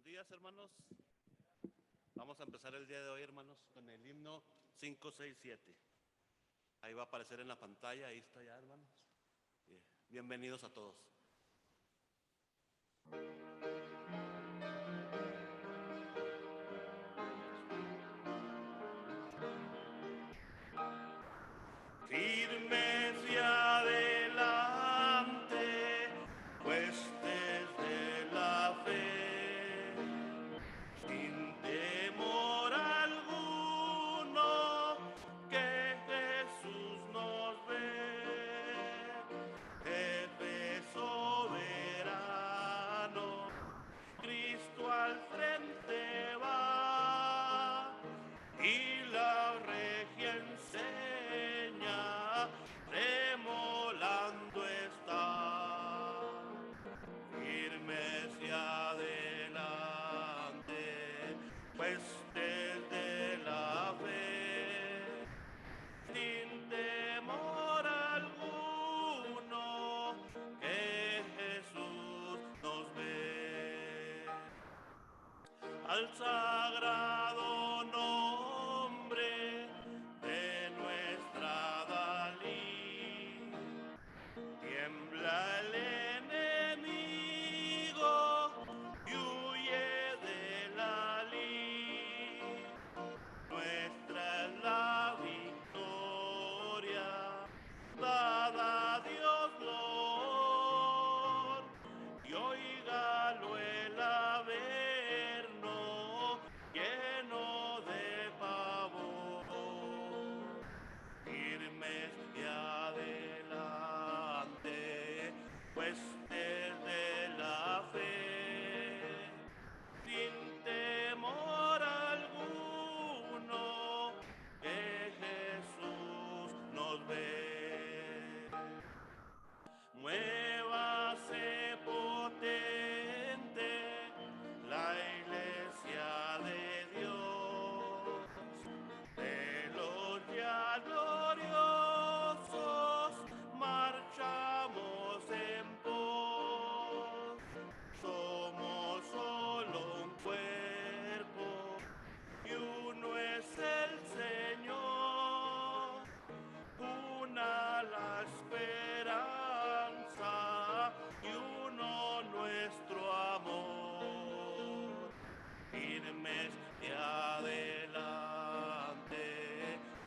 días, hermanos. Vamos a empezar el día de hoy, hermanos, con el himno 567. Ahí va a aparecer en la pantalla, ahí está ya, hermanos. Bienvenidos a todos. Firmes y adelante, huestes de la fe, sin temor alguno, que Jesús nos ve, jefe soberano, Cristo al frente va, y la regia enseña, tremolando está, firmes y adelante, pues desde la fe, sin temor alguno, que Jesús nos ve. Al sagrado nombre de nuestra Dalí, tiembla el enemigo y huye de la lid. Nuestra es la victoria, dada a Dios Lord, y oígalo el averno, lleno de pavor, firmes y adelante, pues desde la fe, sin temor alguno, que Jesús nos ve. Muévase potente la iglesia de Dios, de los ya gloriosos marchamos en pos. Somos solo un cuerpo y uno es el Señor, una la esperanza y uno nuestro amor. Firmes y adelante,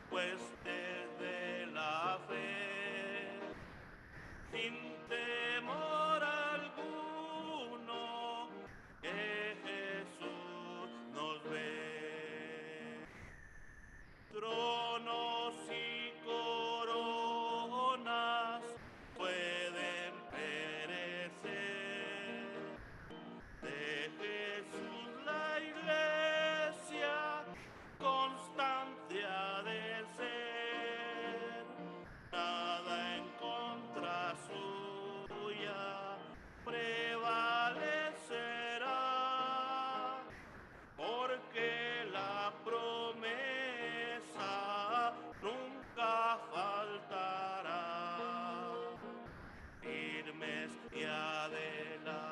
pues desde la fe, sin temor alguno, que Jesús nos ve. Tronos y coronas pueden perecer, de Jesús la iglesia constancia de ser, nada en contra suya prevalecerá, porque la promesa nunca faltará. Firmes y adelante,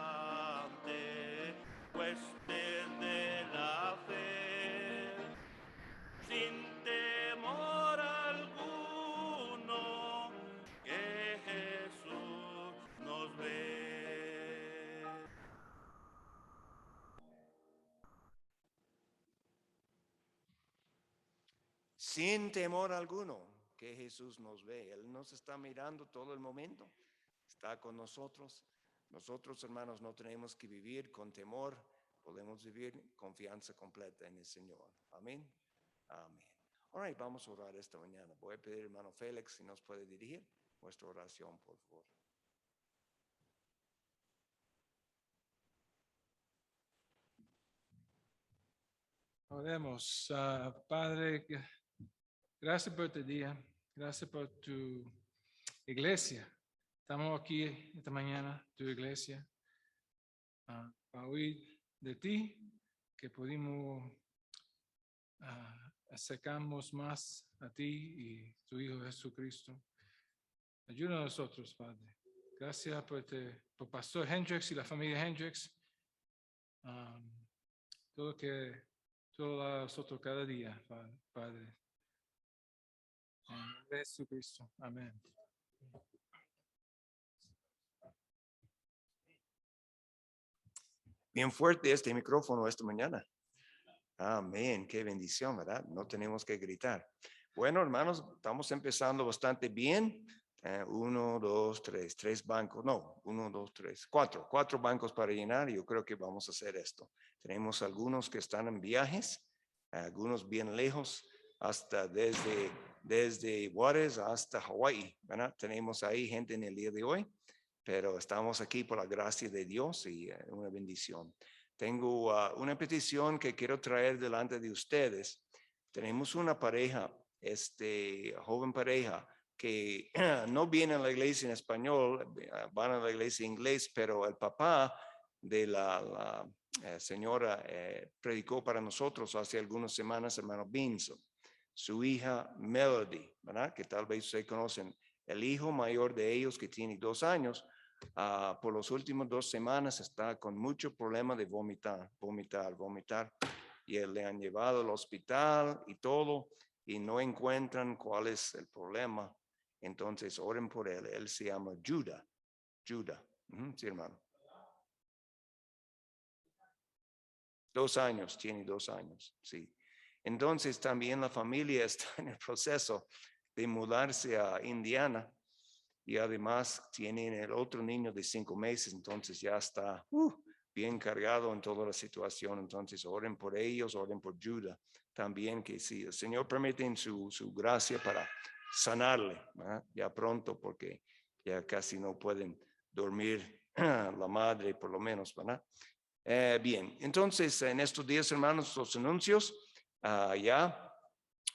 pues desde la fe, sin temor alguno, que Jesús nos ve. Sin temor alguno, que Jesús nos ve. Él nos está mirando todo el momento, está con nosotros. Nosotros, hermanos, no tenemos que vivir con temor, podemos vivir confianza completa en el Señor. Amén. Amén. All right, vamos a orar esta mañana. Voy a pedir, hermano Félix, si nos puede dirigir nuestra oración, por favor. Oremos. Padre, gracias por este día, gracias por tu iglesia. Estamos aquí esta mañana, tu iglesia, para oír de ti, que pudimos acercarnos más a ti y tu Hijo Jesucristo. Ayuda a nosotros, Padre. Gracias por Pastor Hendricks y la familia Hendricks. todo lo que tú hagas nosotros cada día, Padre. En el nombre de Jesucristo. Amén. Bien fuerte este micrófono esta mañana. Amén, qué bendición, ¿verdad? No tenemos que gritar. Bueno, hermanos, estamos empezando bastante bien. 1, 2, 3, 3 bancos. No, 1, 2, 3, 4. 4 bancos para llenar. Yo creo que vamos a hacer esto. Tenemos algunos que están en viajes, algunos bien lejos, hasta desde Juárez hasta Hawái, ¿verdad? Tenemos ahí gente en el día de hoy, pero estamos aquí por la gracia de Dios y una bendición. Tengo una petición que quiero traer delante de ustedes. Tenemos una pareja, joven pareja, que no viene a la iglesia en español, van a la iglesia en inglés, pero el papá de la señora predicó para nosotros hace algunas semanas, hermano Binson. Su hija Melody, ¿verdad? Que tal vez ustedes conocen. El hijo mayor de ellos, que tiene 2 años, por los últimos 2 semanas está con mucho problema de vomitar. Y le han llevado al hospital y todo, y no encuentran cuál es el problema. Entonces, oren por él. Él se llama Judah. Sí, hermano. 2 años, tiene 2 años, sí. Entonces, también la familia está en el proceso de mudarse a Indiana. Y además tienen el otro niño de 5 meses, entonces ya está bien cargado en toda la situación. Entonces oren por ellos, oren por Judah también, que si el Señor permite en su gracia para sanarle, ¿verdad? Ya pronto, porque ya casi no pueden dormir la madre, por lo menos, ¿verdad? Bien, entonces en estos días, hermanos, los anuncios, ya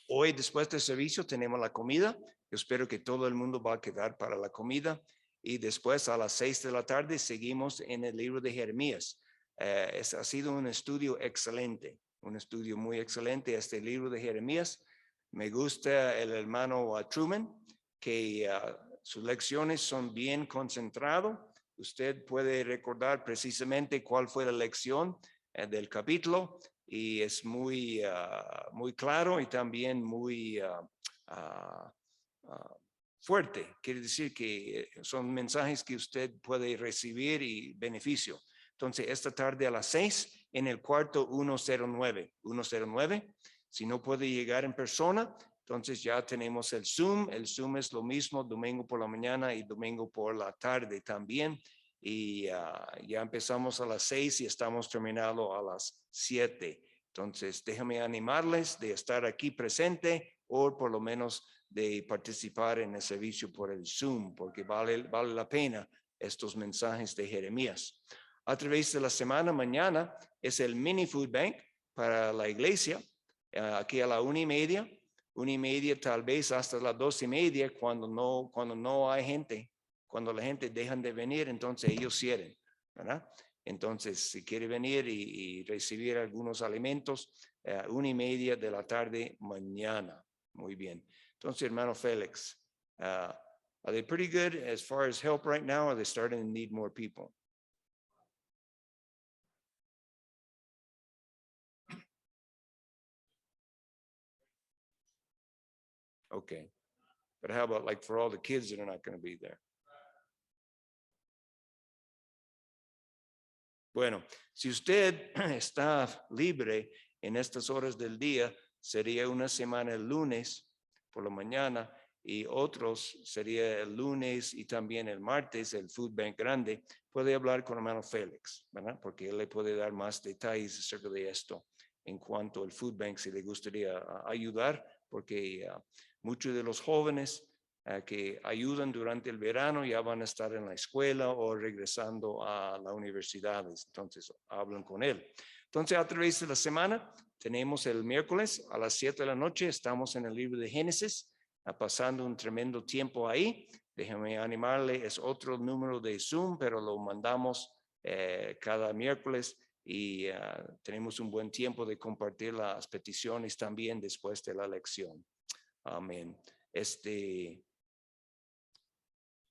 hoy después del servicio tenemos la comida. Yo espero que todo el mundo va a quedar para la comida y después a las 6 de la tarde seguimos en el libro de Jeremías. Ha sido un estudio excelente, un estudio muy excelente este libro de Jeremías. Me gusta el hermano Truman, que sus lecciones son bien concentradas. Usted puede recordar precisamente cuál fue la lección del capítulo y es muy claro y también muy fuerte. Quiere decir que son mensajes que usted puede recibir y beneficio. Entonces, esta tarde a las 6 en el cuarto 109. Si no puede llegar en persona, entonces ya tenemos el Zoom. El Zoom es lo mismo domingo por la mañana y domingo por la tarde también. Y ya empezamos a las 6 y estamos terminando a las 7. Entonces, déjame animarles de estar aquí presente o por lo menos de participar en el servicio por el Zoom, porque vale la pena estos mensajes de Jeremías. A través de la semana, mañana es el mini food bank para la iglesia, aquí a la 1:30, tal vez hasta las 2:30, cuando no hay gente. Cuando la gente dejan de venir, entonces ellos cierran, ¿verdad? Entonces, si quiere venir y recibir algunos alimentos, 1:30 de la tarde mañana. Muy bien. Entonces, hermano Félix, are they pretty good as far as help right now, or are they starting to need more people? Okay. But how about like for all the kids that are not going to be there? Bueno, si usted está libre en estas horas del día, sería una semana el lunes por la mañana y otros sería el lunes y también el martes, el food bank grande. Puede hablar con hermano Félix, ¿verdad? Porque él le puede dar más detalles acerca de esto en cuanto al food bank, si le gustaría ayudar, porque muchos de los jóvenes que ayudan durante el verano ya van a estar en la escuela o regresando a la universidad. Entonces hablan con él. Entonces a través de la semana tenemos el miércoles a las 7 de la noche, estamos en el libro de Génesis, pasando un tremendo tiempo ahí. Déjame animarle, es otro número de Zoom, pero lo mandamos cada miércoles y tenemos un buen tiempo de compartir las peticiones también después de la lección. Amén.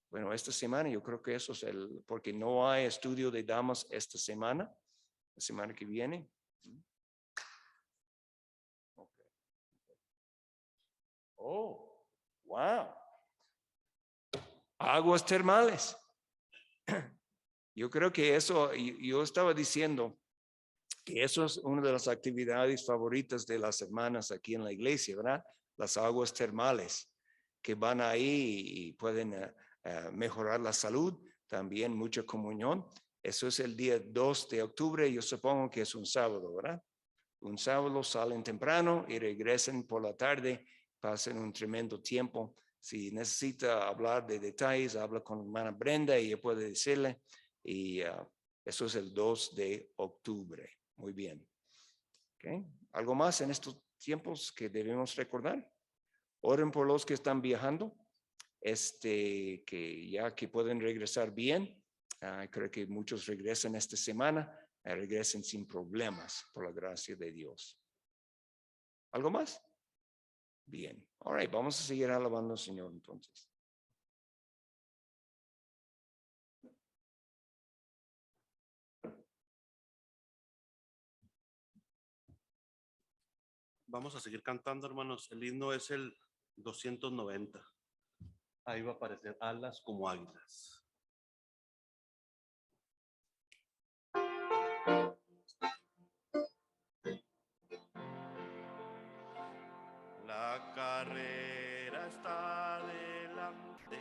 Bueno, esta semana yo creo que eso es porque no hay estudio de damas esta semana, la semana que viene. Oh, wow. Aguas termales. Yo creo que eso, yo estaba diciendo que eso es una de las actividades favoritas de las hermanas aquí en la iglesia, ¿verdad? Las aguas termales que van ahí y pueden mejorar la salud, también mucha comunión. Eso es el día 2 de octubre, yo supongo que es un sábado, ¿verdad? Un sábado salen temprano y regresen por la tarde, pasen un tremendo tiempo. Si necesita hablar de detalles, habla con la hermana Brenda y ella puede decirle. Y eso es el 2 de octubre. Muy bien. Okay. ¿Algo más en estos tiempos que debemos recordar? Oren por los que están viajando, que ya que pueden regresar bien. Creo que muchos regresan esta semana, regresen sin problemas por la gracia de Dios. ¿Algo más? Bien. All right, vamos a seguir alabando al Señor entonces. Vamos a seguir cantando, hermanos. El himno es el 290. Ahí va a aparecer alas como águilas. La carrera está delante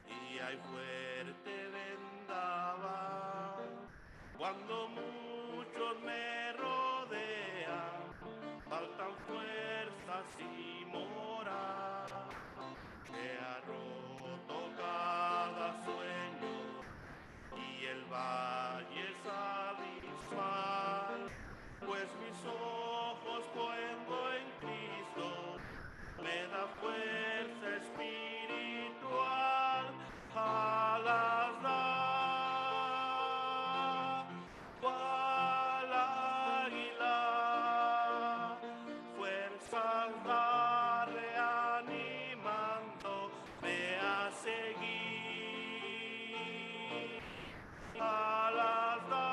y hay fuerte vendaval. Cuando muchos me rodean, faltan fuerzas y moral. Se ha roto cada sueño y el valle es abismal, pues mis ojos pongo en Cristo, me da fuerza espiritual, alas da, cual águila, fuerzas da reanimándome a seguir, alas da,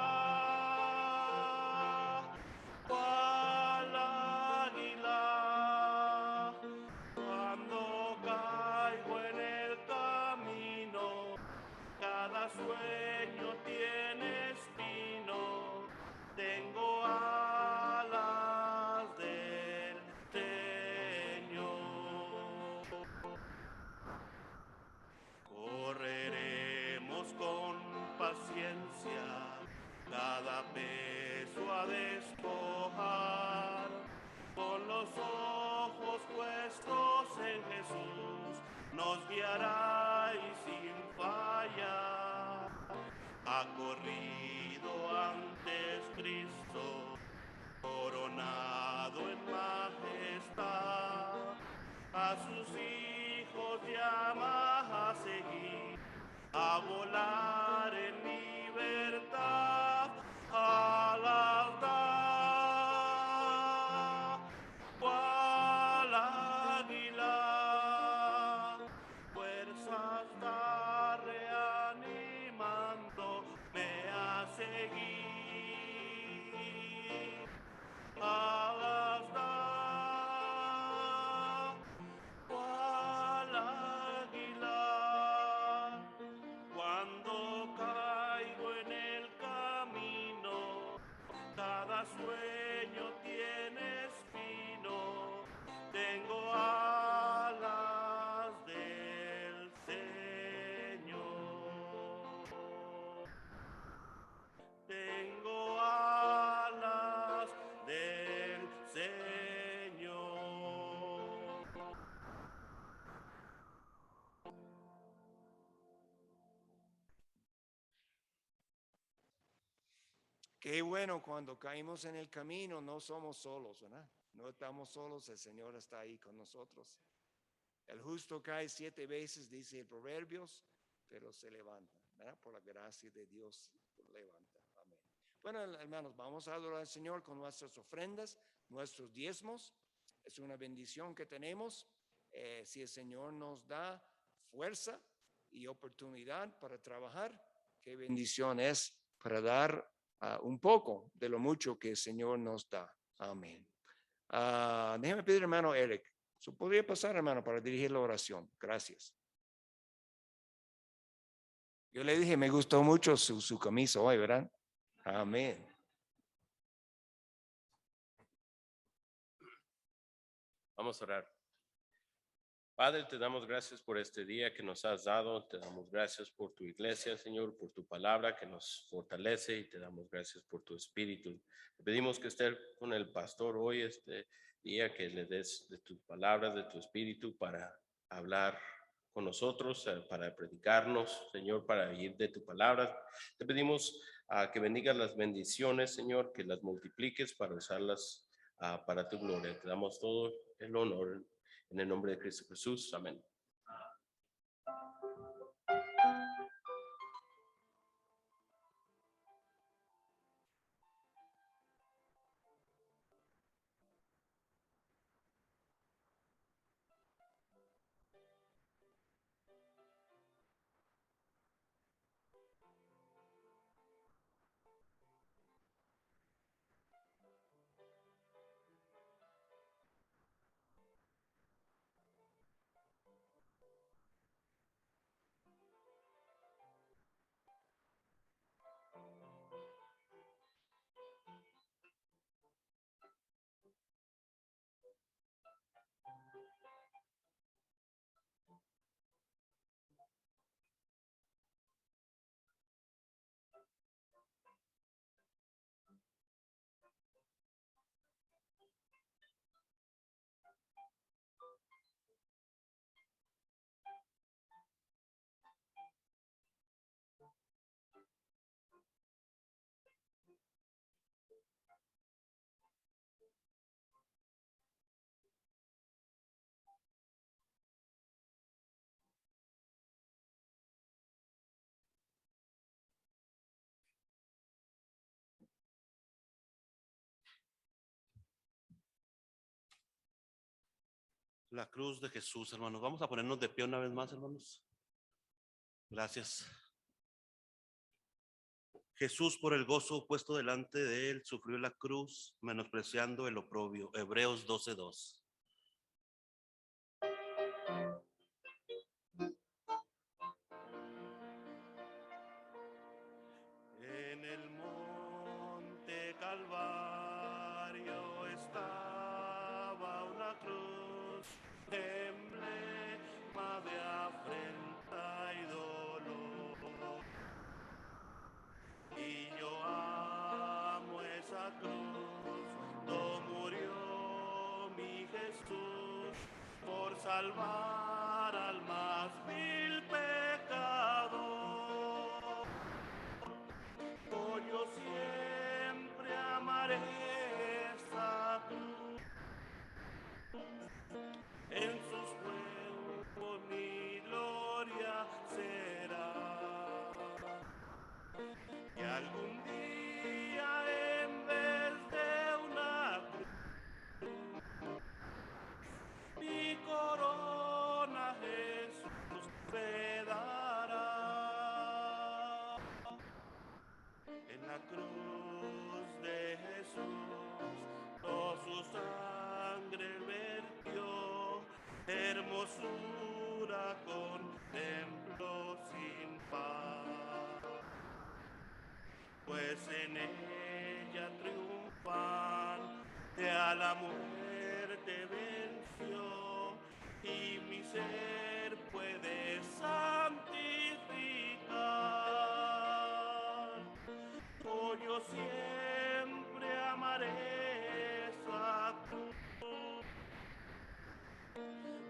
cual águila, cuando caigo en el camino, cada sueño tiene espino, tengo alas del Señor. Correremos con paciencia, cada peso a despojar, con los ojos puestos en Jesús, nos guiará y sin fallar. Ha corrido antes Cristo, coronado en majestad, a sus hijos llama a seguir, a volar en libertad, alas da, cual águila, fuerzas da reanimándome a seguir, alas da, cual águila, cuando caigo en el camino, cada sueño tiene espino, tengo alas del Señor, tengo alas del Señor. Qué bueno cuando caímos en el camino, no somos solos, ¿verdad? No estamos solos, el Señor está ahí con nosotros. El justo cae 7 veces, dice el Proverbios, pero se levanta, ¿verdad? Por la gracia de Dios, levanta. Amén. Bueno, hermanos, vamos a adorar al Señor con nuestras ofrendas, nuestros diezmos. Es una bendición que tenemos. Si el Señor nos da fuerza y oportunidad para trabajar, qué bendición es para dar un poco de lo mucho que el Señor nos da. Amén. Déjeme pedir, hermano Eric, Podría pasar, hermano, para dirigir la oración. Gracias. Yo le dije, me gustó mucho su camisa hoy, ¿verdad? Amén. Vamos a orar. Padre, te damos gracias por este día que nos has dado. Te damos gracias por tu iglesia, Señor, por tu palabra que nos fortalece y te damos gracias por tu espíritu. Te pedimos que estés con el pastor hoy, este día, que le des de tus palabras, de tu espíritu para hablar con nosotros, para predicarnos, Señor, para ir de tu palabra. Te pedimos que bendigas las bendiciones, Señor, que las multipliques para usarlas para tu gloria. Te damos todo el honor. En el nombre de Cristo Jesús. Amén. La cruz de Jesús, hermanos. Vamos a ponernos de pie una vez más, hermanos. Gracias. Jesús, por el gozo puesto delante de él, sufrió la cruz, menospreciando el oprobio. Hebreos 12:2. En el monte Calvario estaba una cruz, emblema de afrenta y dolor. Y yo amo esa cruz, donde murió mi Jesús por salvar al más vil pecador. Oh, yo siempre amaré esa cruz, en sus cuerpos mi gloria será. Y algún día en vez de una cruz, mi corona Jesús me dará. En la cruz de Jesús, toda su sangre vertió, hermosura contemplo sin par. Pues en ella triunfante a la muerte venció, y mi ser puede santificar. Oh, yo siempre amaré esa cruz,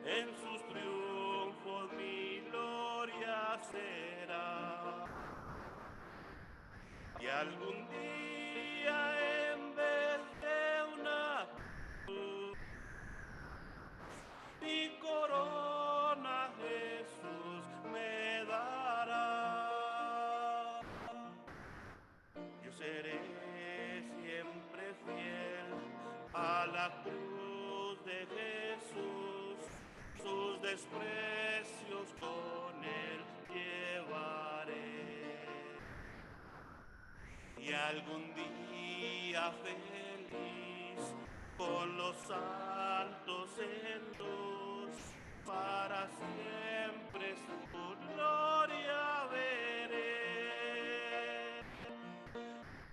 en sus triunfos mi gloria será. Y algún día en vez de una cruz, mi corona Jesús me dará. Yo seré siempre fiel a la cruz de Jesús, sus desprecios con él llevaré. Y algún día feliz con los santos en luz, para siempre su gloria veré.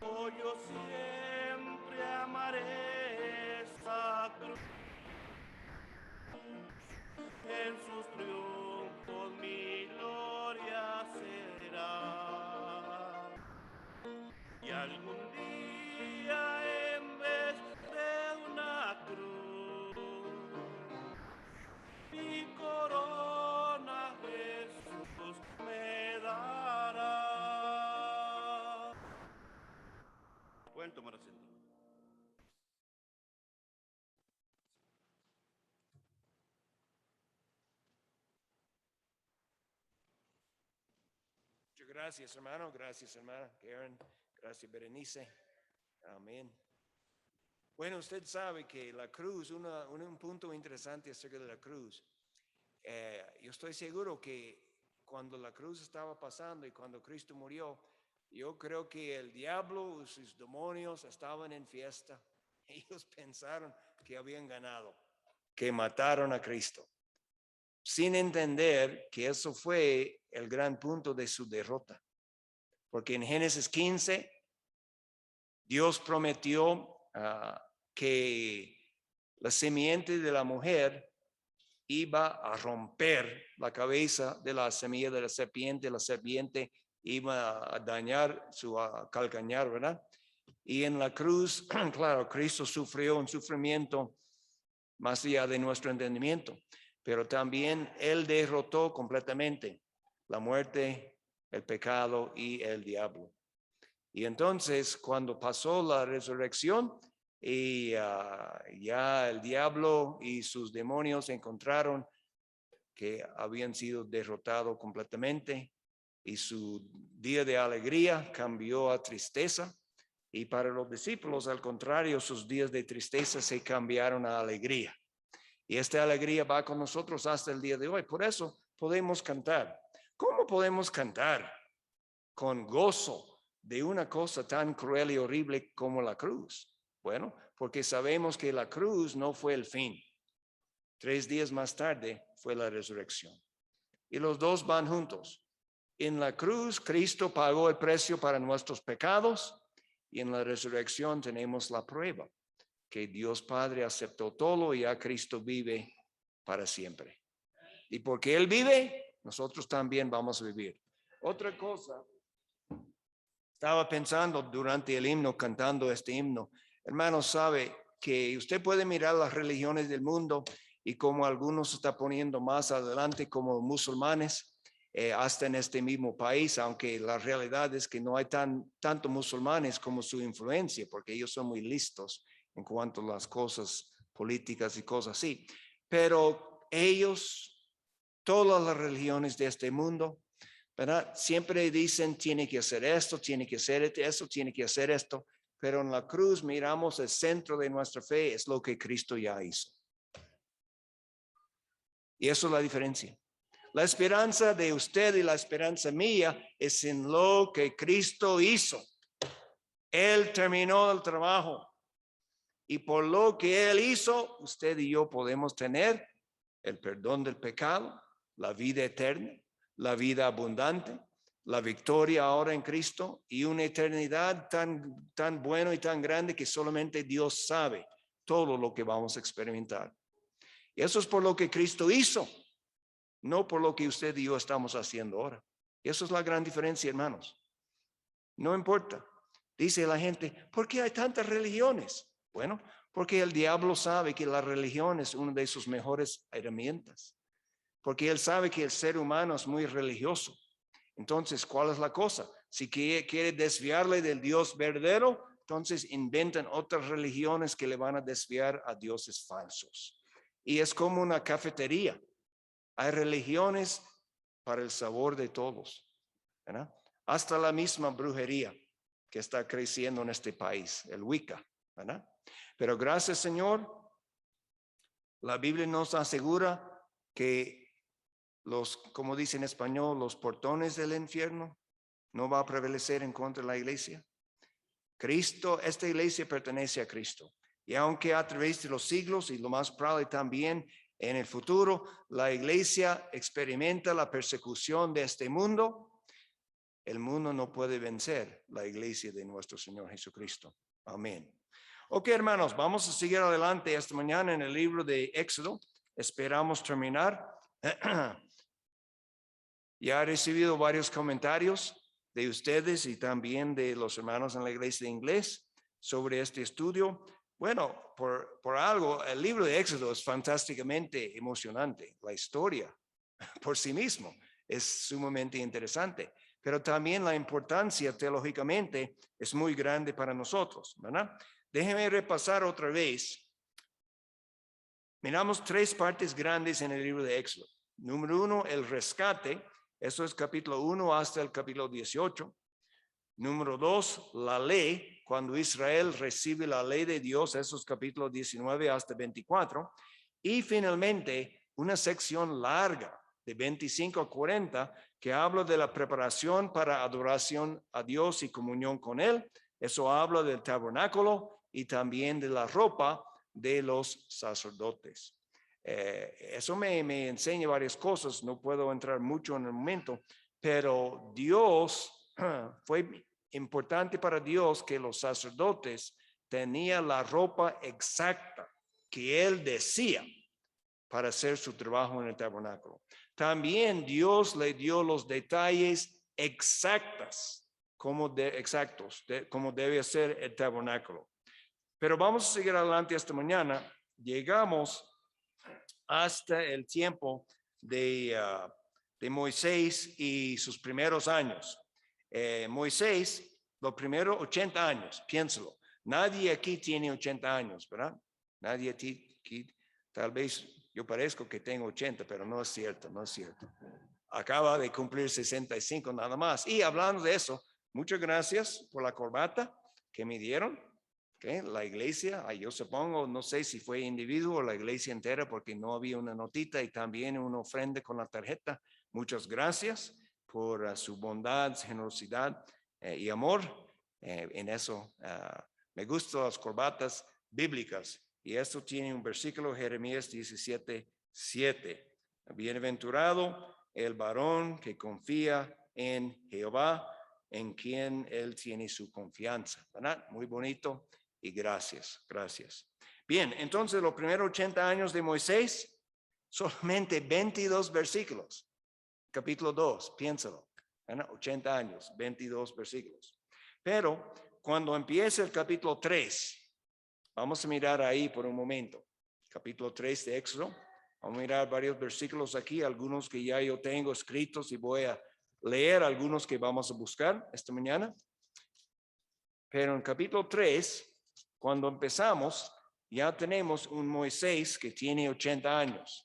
Oh, yo siempre amaré esa cruz, en sus triunfos mi gloria será. Y algún día en vez de una cruz, mi corona Jesús me dará. Pueden tomar asiento. Muchas gracias, hermano. Gracias, hermana Karen. Gracias, Berenice. Amén. Bueno, usted sabe que la cruz, un punto interesante acerca de la cruz. Yo estoy seguro que cuando la cruz estaba pasando y cuando Cristo murió, yo creo que el diablo y sus demonios estaban en fiesta. Ellos pensaron que habían ganado, que mataron a Cristo, sin entender que eso fue el gran punto de su derrota. Porque en Génesis 15, Dios prometió que la simiente de la mujer iba a romper la cabeza de la semilla de la serpiente iba a dañar su calcañar, ¿verdad? Y en la cruz, claro, Cristo sufrió un sufrimiento más allá de nuestro entendimiento, pero también Él derrotó completamente la muerte, el pecado y el diablo. Y entonces, cuando pasó la resurrección y ya el diablo y sus demonios encontraron que habían sido derrotados completamente y su día de alegría cambió a tristeza. Y para los discípulos, al contrario, sus días de tristeza se cambiaron a alegría. Y esta alegría va con nosotros hasta el día de hoy. Por eso podemos cantar. ¿Cómo podemos cantar con gozo de una cosa tan cruel y horrible como la cruz? Bueno, porque sabemos que la cruz no fue el fin. 3 días más tarde fue la resurrección. Y los dos van juntos. En la cruz, Cristo pagó el precio para nuestros pecados y en la resurrección tenemos la prueba que Dios Padre aceptó todo y ya Cristo vive para siempre. Y porque Él vive, nosotros también vamos a vivir. Otra cosa, estaba pensando durante el himno, cantando este himno, hermano, sabe que usted puede mirar las religiones del mundo y como algunos se está poniendo más adelante como musulmanes, hasta en este mismo país, aunque la realidad es que no hay tanto musulmanes como su influencia, porque ellos son muy listos en cuanto a las cosas políticas y cosas así. Pero ellos, todas las religiones de este mundo, ¿verdad? Siempre dicen, tiene que hacer esto, tiene que hacer esto, tiene que hacer esto. Pero en la cruz miramos el centro de nuestra fe, es lo que Cristo ya hizo. Y eso es la diferencia. La esperanza de usted y la esperanza mía es en lo que Cristo hizo. Él terminó el trabajo. Y por lo que Él hizo, usted y yo podemos tener el perdón del pecado, la vida eterna, la vida abundante, la victoria ahora en Cristo y una eternidad tan buena y tan grande que solamente Dios sabe todo lo que vamos a experimentar. Y eso es por lo que Cristo hizo, no por lo que usted y yo estamos haciendo ahora. Y eso es la gran diferencia, hermanos. No importa. Dice la gente, ¿por qué hay tantas religiones? Bueno, porque el diablo sabe que la religión es una de sus mejores herramientas. Porque él sabe que el ser humano es muy religioso. Entonces, ¿cuál es la cosa? Si quiere desviarle del Dios verdadero, entonces inventan otras religiones que le van a desviar a dioses falsos. Y es como una cafetería. Hay religiones para el sabor de todos, ¿verdad? Hasta la misma brujería que está creciendo en este país, el Wicca, ¿verdad? Pero gracias, Señor, la Biblia nos asegura que como dice en español, los portones del infierno no va a prevalecer en contra de la iglesia. Esta iglesia pertenece a Cristo. Y aunque a través de los siglos y lo más probable también en el futuro, la iglesia experimenta la persecución de este mundo, el mundo no puede vencer la iglesia de nuestro Señor Jesucristo. Amén. Ok, hermanos, vamos a seguir adelante esta mañana en el libro de Éxodo. Esperamos terminar. Ya he recibido varios comentarios de ustedes y también de los hermanos en la iglesia de inglés sobre este estudio. Bueno, por algo, el libro de Éxodo es fantásticamente emocionante. La historia por sí mismo es sumamente interesante, pero también la importancia teológicamente es muy grande para nosotros, ¿verdad? Déjenme repasar otra vez. Miramos tres partes grandes en el libro de Éxodo. Número 1, el rescate. Eso es capítulo 1 hasta el capítulo 18. Número 2, la ley. Cuando Israel recibe la ley de Dios, eso es capítulo 19 hasta 24. Y finalmente, una sección larga de 25 a 40 que habla de la preparación para adoración a Dios y comunión con Él. Eso habla del tabernáculo y también de la ropa de los sacerdotes. Eso me enseña varias cosas, no puedo entrar mucho en el momento, pero Dios, fue importante para Dios que los sacerdotes tenían la ropa exacta que Él decía para hacer su trabajo en el tabernáculo. También Dios le dio los detalles exactos, como debe ser el tabernáculo. Pero vamos a seguir adelante esta mañana. Llegamos hasta el tiempo de Moisés y sus primeros años. Moisés, los primeros 80 años, piénsalo. Nadie aquí tiene 80 años, ¿verdad? Nadie aquí, tal vez yo parezco que tengo 80, pero no es cierto, no es cierto. Acaba de cumplir 65 nada más. Y hablando de eso, muchas gracias por la corbata que me dieron. Okay, la iglesia, yo supongo, no sé si fue individuo o la iglesia entera, porque no había una notita y también una ofrenda con la tarjeta. Muchas gracias por su bondad, generosidad y amor. En eso me gustan las corbatas bíblicas. Y esto tiene un versículo, Jeremías 17:7. Bienaventurado el varón que confía en Jehová, en quien él tiene su confianza. ¿Verdad? Muy bonito. Y gracias. Bien, entonces los primeros 80 años de Moisés, solamente 22 versículos. Capítulo 2, piénsalo. 80 años, 22 versículos. Pero cuando empieza el capítulo 3, vamos a mirar ahí por un momento. Capítulo 3 de Éxodo. Vamos a mirar varios versículos aquí, algunos que ya yo tengo escritos y voy a leer algunos que vamos a buscar esta mañana. Pero en capítulo 3, cuando empezamos, ya tenemos un Moisés que tiene 80 años.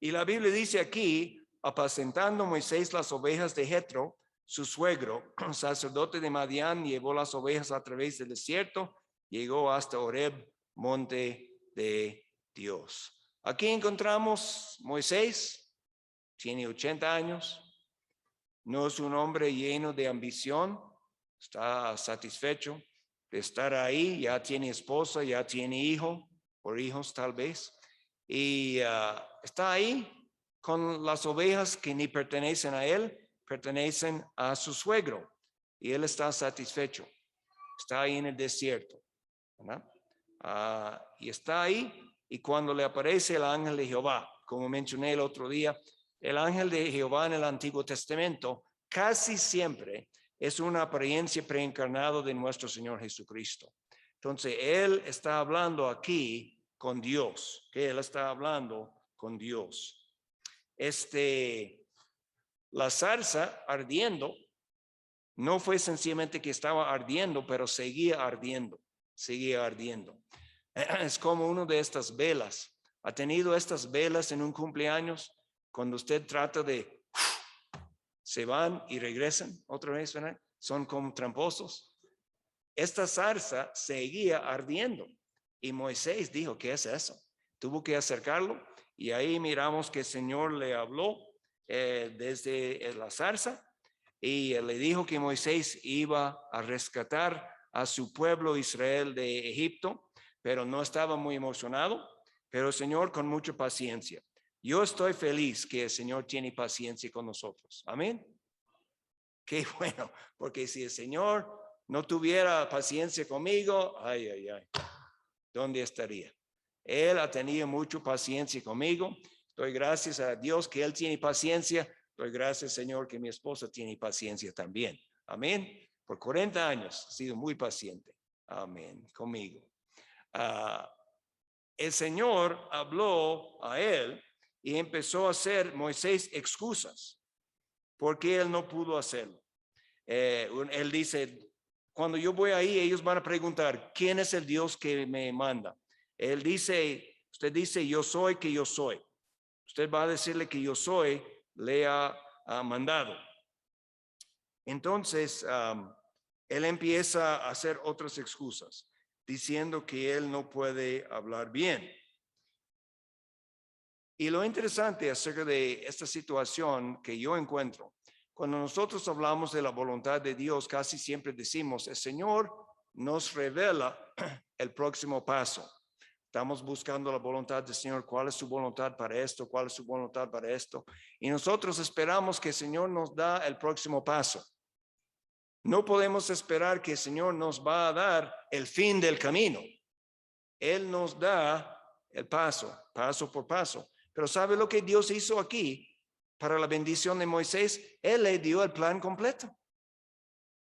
Y la Biblia dice aquí, apacentando Moisés las ovejas de Jetro, su suegro, sacerdote de Madián, llevó las ovejas a través del desierto, llegó hasta Horeb, monte de Dios. Aquí encontramos Moisés, tiene 80 años, no es un hombre lleno de ambición, está satisfecho de estar ahí, ya tiene esposa, ya tiene hijo, o hijos tal vez, y está ahí con las ovejas que ni pertenecen a él, pertenecen a su suegro, y él está satisfecho, está ahí en el desierto, ¿verdad? Y está ahí, y cuando le aparece el ángel de Jehová, como mencioné el otro día, el ángel de Jehová en el Antiguo Testamento casi siempre es una apariencia preencarnada de nuestro Señor Jesucristo. Entonces, Él está hablando aquí con Dios, que Él está hablando con Dios. La zarza ardiendo, no fue sencillamente que estaba ardiendo, pero seguía ardiendo. Es como una de estas velas. ¿Ha tenido estas velas en un cumpleaños? Cuando usted trata de... se van y regresan otra vez, ¿verdad? Son como tramposos. Esta zarza seguía ardiendo y Moisés dijo, ¿qué es eso? Tuvo que acercarlo y ahí miramos que el Señor le habló desde la zarza y le dijo que Moisés iba a rescatar a su pueblo Israel de Egipto, pero no estaba muy emocionado, pero el Señor con mucha paciencia. Yo estoy feliz que el Señor tiene paciencia con nosotros. Amén. Qué bueno, porque si el Señor no tuviera paciencia conmigo, ay, ay, ay, ¿dónde estaría? Él ha tenido mucha paciencia conmigo. Doy gracias a Dios que Él tiene paciencia. Doy gracias, Señor, que mi esposa tiene paciencia también. Amén. Por 40 años ha sido muy paciente. Amén. Conmigo. El Señor habló a él y empezó a hacer Moisés excusas porque él no pudo hacerlo. Él dice, cuando yo voy ahí, ellos van a preguntar, ¿quién es el Dios que me manda? Él dice, usted dice, yo soy que yo soy. Usted va a decirle que yo soy, le ha mandado. Entonces, él empieza a hacer otras excusas, diciendo que él no puede hablar bien. Y lo interesante acerca de esta situación que yo encuentro, cuando nosotros hablamos de la voluntad de Dios, casi siempre decimos, el Señor nos revela el próximo paso. Estamos buscando la voluntad del Señor, cuál es su voluntad para esto, cuál es su voluntad para esto. Y nosotros esperamos que el Señor nos da el próximo paso. No podemos esperar que el Señor nos va a dar el fin del camino. Él nos da el paso, paso por paso. Pero ¿sabe lo que Dios hizo aquí para la bendición de Moisés? Él le dio el plan completo.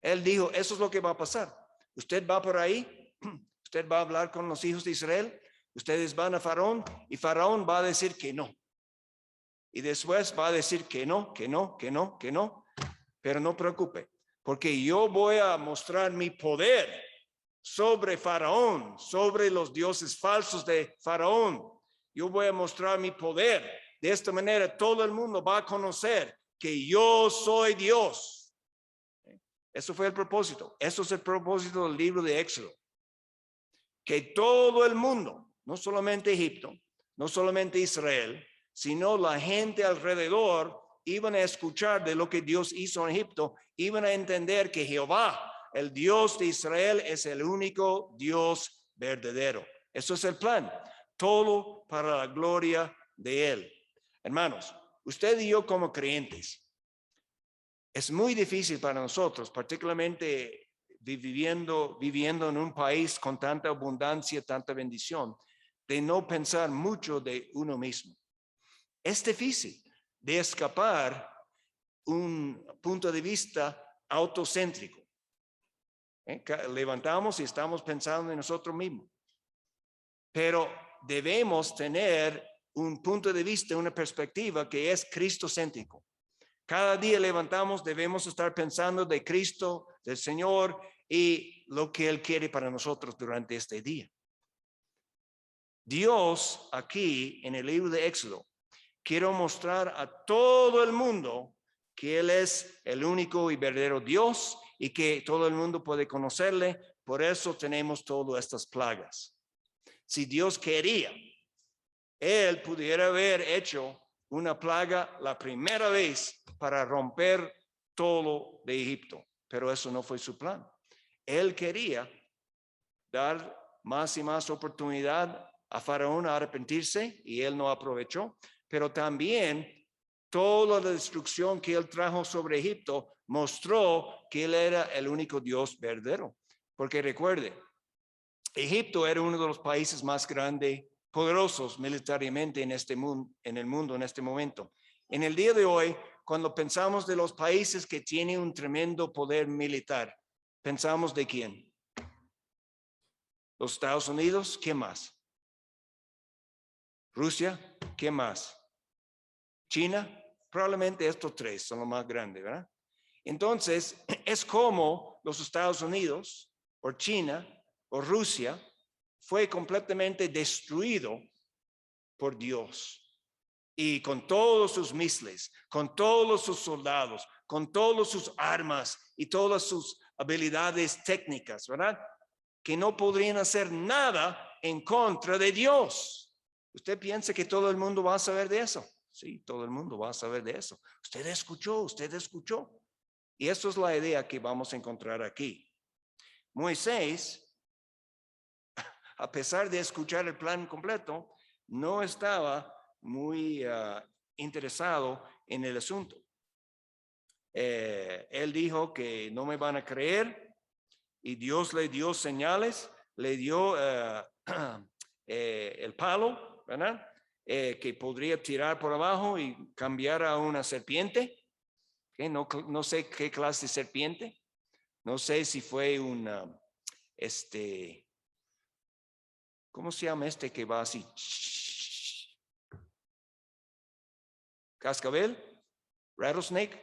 Él dijo, eso es lo que va a pasar. Usted va por ahí, usted va a hablar con los hijos de Israel, ustedes van a Faraón y Faraón va a decir que no. Y después va a decir que no, que no, que no, que no. Pero no preocupe, porque yo voy a mostrar mi poder sobre Faraón, sobre los dioses falsos de Faraón. Yo voy a mostrar mi poder. De esta manera todo el mundo va a conocer que yo soy Dios. Eso fue el propósito. Eso es el propósito del libro de Éxodo. Que todo el mundo, no solamente Egipto, no solamente Israel, sino la gente alrededor iban a escuchar de lo que Dios hizo en Egipto, iban a entender que Jehová, el Dios de Israel, es el único Dios verdadero. Eso es el plan. Todo para la gloria de Él. Hermanos, usted y yo como creyentes, es muy difícil para nosotros, particularmente viviendo en un país con tanta abundancia, tanta bendición, de no pensar mucho de uno mismo. Es difícil de escapar un punto de vista autocéntrico. Levantamos y estamos pensando en nosotros mismos. Pero debemos tener un punto de vista, una perspectiva que es cristocéntrico. Cada día levantamos, debemos estar pensando de Cristo, del Señor y lo que Él quiere para nosotros durante este día. Dios aquí en el libro de Éxodo quiere mostrar a todo el mundo que Él es el único y verdadero Dios y que todo el mundo puede conocerle. Por eso tenemos todas estas plagas. Si Dios quería, Él pudiera haber hecho una plaga la primera vez para romper todo de Egipto, pero eso no fue su plan. Él quería dar más y más oportunidad a Faraón a arrepentirse y él no aprovechó, pero también toda la destrucción que él trajo sobre Egipto mostró que él era el único Dios verdadero. Porque recuerde, Egipto era uno de los países más grandes, poderosos militarmente en el mundo en este momento. En el día de hoy, cuando pensamos de los países que tienen un tremendo poder militar, ¿pensamos de quién? Los Estados Unidos, ¿qué más? Rusia, ¿qué más? China, probablemente estos tres son los más grandes, ¿verdad? Entonces, es como los Estados Unidos, o China, o Rusia, fue completamente destruido por Dios. Y con todos sus misiles, con todos sus soldados, con todas sus armas y todas sus habilidades técnicas, ¿verdad? Que no podrían hacer nada en contra de Dios. ¿Usted piensa que todo el mundo va a saber de eso? Sí, todo el mundo va a saber de eso. Usted escuchó. Y eso es la idea que vamos a encontrar aquí. Moisés, a pesar de escuchar el plan completo, no estaba muy interesado en el asunto. Él dijo que no me van a creer y Dios le dio señales, le dio el palo, ¿verdad? Que podría tirar por abajo y cambiar a una serpiente. ¿Okay? No sé qué clase de serpiente. No sé si fue una, ¿cómo se llama que va así? ¿Cascabel? ¿Rattlesnake?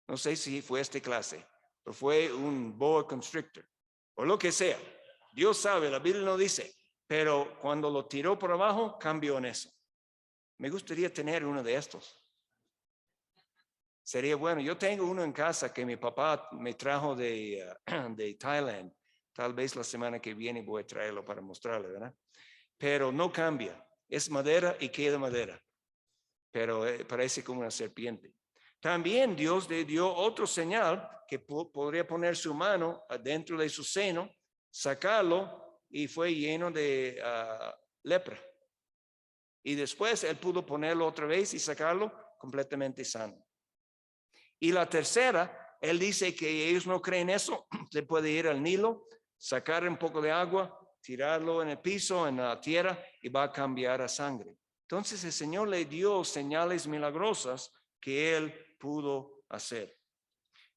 No sé si fue clase, pero fue un boa constrictor, o lo que sea. Dios sabe, la Biblia no dice, pero cuando lo tiró por abajo, cambió en eso. Me gustaría tener uno de estos. Sería bueno. Yo tengo uno en casa que mi papá me trajo de Thailand. Tal vez la semana que viene voy a traerlo para mostrarle, ¿verdad? Pero no cambia. Es madera y queda madera. Pero parece como una serpiente. También Dios le dio otro señal que podría poner su mano adentro de su seno, sacarlo y fue lleno de lepra. Y después él pudo ponerlo otra vez y sacarlo completamente sano. Y la tercera, él dice que ellos no creen eso, se puede ir al Nilo, sacar un poco de agua, tirarlo en el piso, en la tierra y va a cambiar a sangre. Entonces el Señor le dio señales milagrosas que él pudo hacer.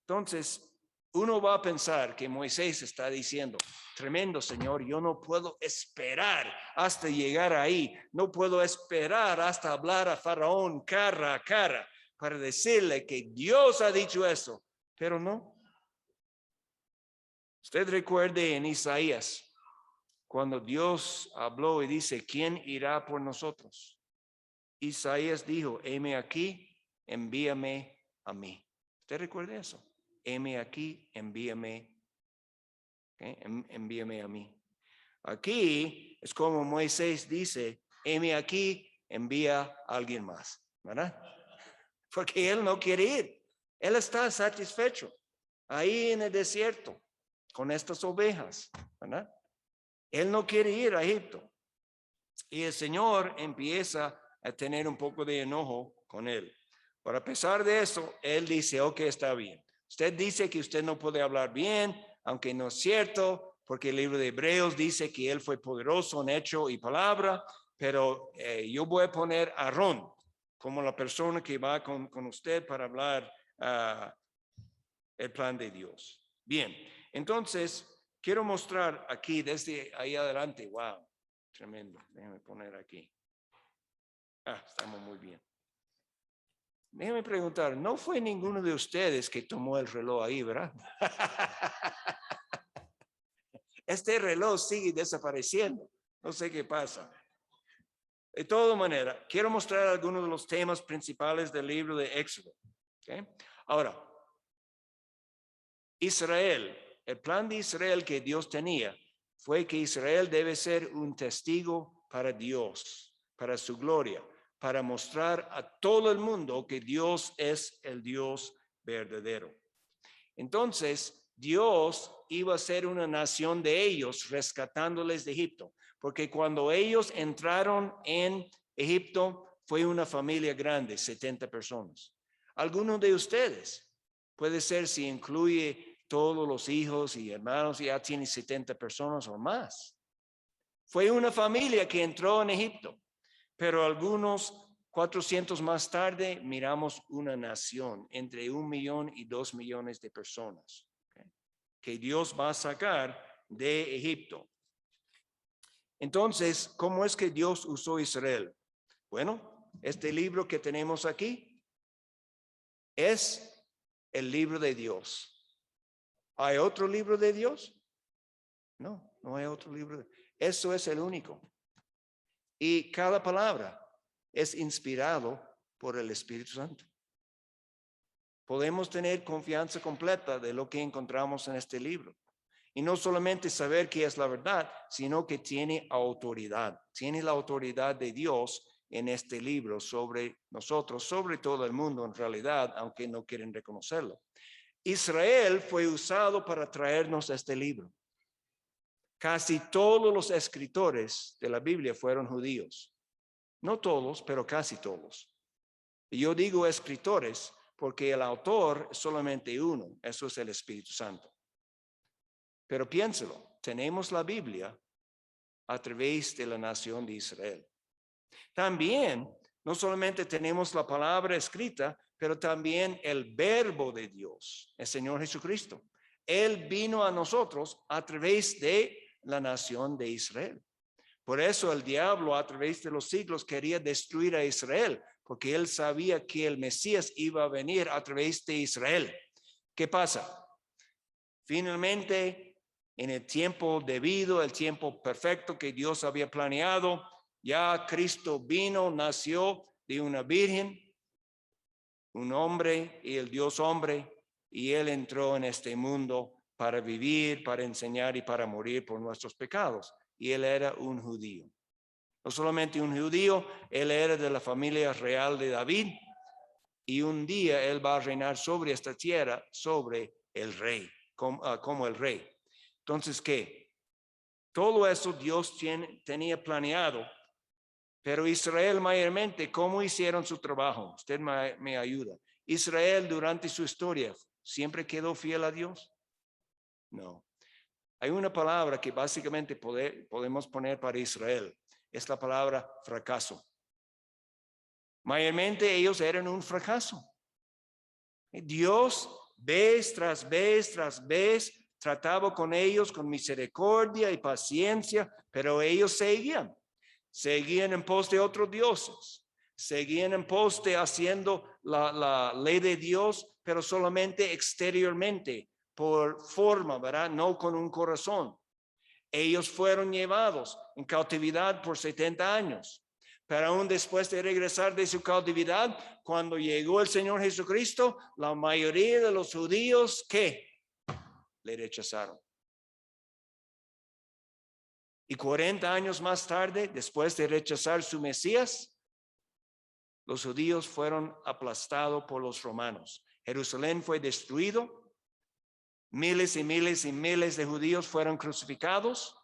Entonces, uno va a pensar que Moisés está diciendo, tremendo Señor, yo no puedo esperar hasta llegar ahí, no puedo esperar hasta hablar a Faraón cara a cara para decirle que Dios ha dicho eso, pero no. Usted recuerde en Isaías, cuando Dios habló y dice, ¿quién irá por nosotros? Isaías dijo, heme aquí, envíame a mí. ¿Usted recuerda eso? Heme aquí, envíame, envíame a mí. Aquí es como Moisés dice, heme aquí, envía a alguien más, ¿verdad? Porque él no quiere ir. Él está satisfecho ahí en el desierto con estas ovejas, ¿verdad? Él no quiere ir a Egipto. Y el Señor empieza a tener un poco de enojo con él. Pero a pesar de eso, él dice, ok, está bien. Usted dice que usted no puede hablar bien, aunque no es cierto, porque el libro de Hebreos dice que él fue poderoso en hecho y palabra, pero yo voy a poner a Aarón como la persona que va con usted para hablar el plan de Dios. Bien, entonces quiero mostrar aquí desde ahí adelante, wow, tremendo, déjame poner aquí. Estamos muy bien. Déjame preguntar, ¿no fue ninguno de ustedes que tomó el reloj ahí, verdad? Este reloj sigue desapareciendo, no sé qué pasa. De todas maneras, quiero mostrar algunos de los temas principales del libro de Éxodo. ¿Okay? Ahora, Israel, el plan de Israel que Dios tenía fue que Israel debe ser un testigo para Dios, para su gloria, para mostrar a todo el mundo que Dios es el Dios verdadero. Entonces, Dios iba a ser una nación de ellos, rescatándoles de Egipto, porque cuando ellos entraron en Egipto, fue una familia grande, 70 personas. Algunos de ustedes, puede ser si incluye todos los hijos y hermanos, ya tiene 70 personas o más. Fue una familia que entró en Egipto, pero algunos 400 más tarde miramos una nación entre 1 millón y 2 millones de personas, ¿okay? Que Dios va a sacar de Egipto. Entonces, ¿cómo es que Dios usó Israel? Bueno, este libro que tenemos aquí es el libro de Dios. ¿Hay otro libro de Dios? No, no hay otro libro. Eso es el único. Y cada palabra es inspirado por el Espíritu Santo. Podemos tener confianza completa de lo que encontramos en este libro. Y no solamente saber que es la verdad, sino que tiene autoridad. Tiene la autoridad de Dios en este libro sobre nosotros, sobre todo el mundo en realidad, aunque no quieren reconocerlo. Israel fue usado para traernos este libro. Casi todos los escritores de la Biblia fueron judíos. No todos, pero casi todos. Y yo digo escritores porque el autor es solamente uno, eso es el Espíritu Santo. Pero piénselo, tenemos la Biblia a través de la nación de Israel. También, no solamente tenemos la palabra escrita, pero también el verbo de Dios, el Señor Jesucristo. Él vino a nosotros a través de la nación de Israel. Por eso el diablo a través de los siglos quería destruir a Israel, porque él sabía que el Mesías iba a venir a través de Israel. ¿Qué pasa? Finalmente, en el tiempo debido, el tiempo perfecto que Dios había planeado, ya Cristo vino, nació de una virgen, un hombre y el Dios hombre, y él entró en este mundo para vivir, para enseñar y para morir por nuestros pecados. Y él era un judío. No solamente un judío, él era de la familia real de David, y un día él va a reinar sobre esta tierra, sobre el rey, como el rey. Entonces, ¿qué? Todo eso Dios tenía planeado, pero Israel mayormente, ¿cómo hicieron su trabajo? Usted me ayuda. Israel durante su historia, ¿siempre quedó fiel a Dios? No. Hay una palabra que básicamente podemos poner para Israel. Es la palabra fracaso. Mayormente ellos eran un fracaso. Dios, vez tras vez tras vez, trataba con ellos con misericordia y paciencia, pero ellos seguían en pos de otros dioses, seguían en pos de haciendo la ley de Dios, pero solamente exteriormente, por forma, ¿verdad? No con un corazón. Ellos fueron llevados en cautividad por 70 años. Pero aún después de regresar de su cautividad, cuando llegó el Señor Jesucristo, la mayoría de los judíos, ¿qué? Le rechazaron. Y 40 años más tarde, después de rechazar su Mesías, los judíos fueron aplastados por los romanos. Jerusalén fue destruido. Miles y miles y miles de judíos fueron crucificados.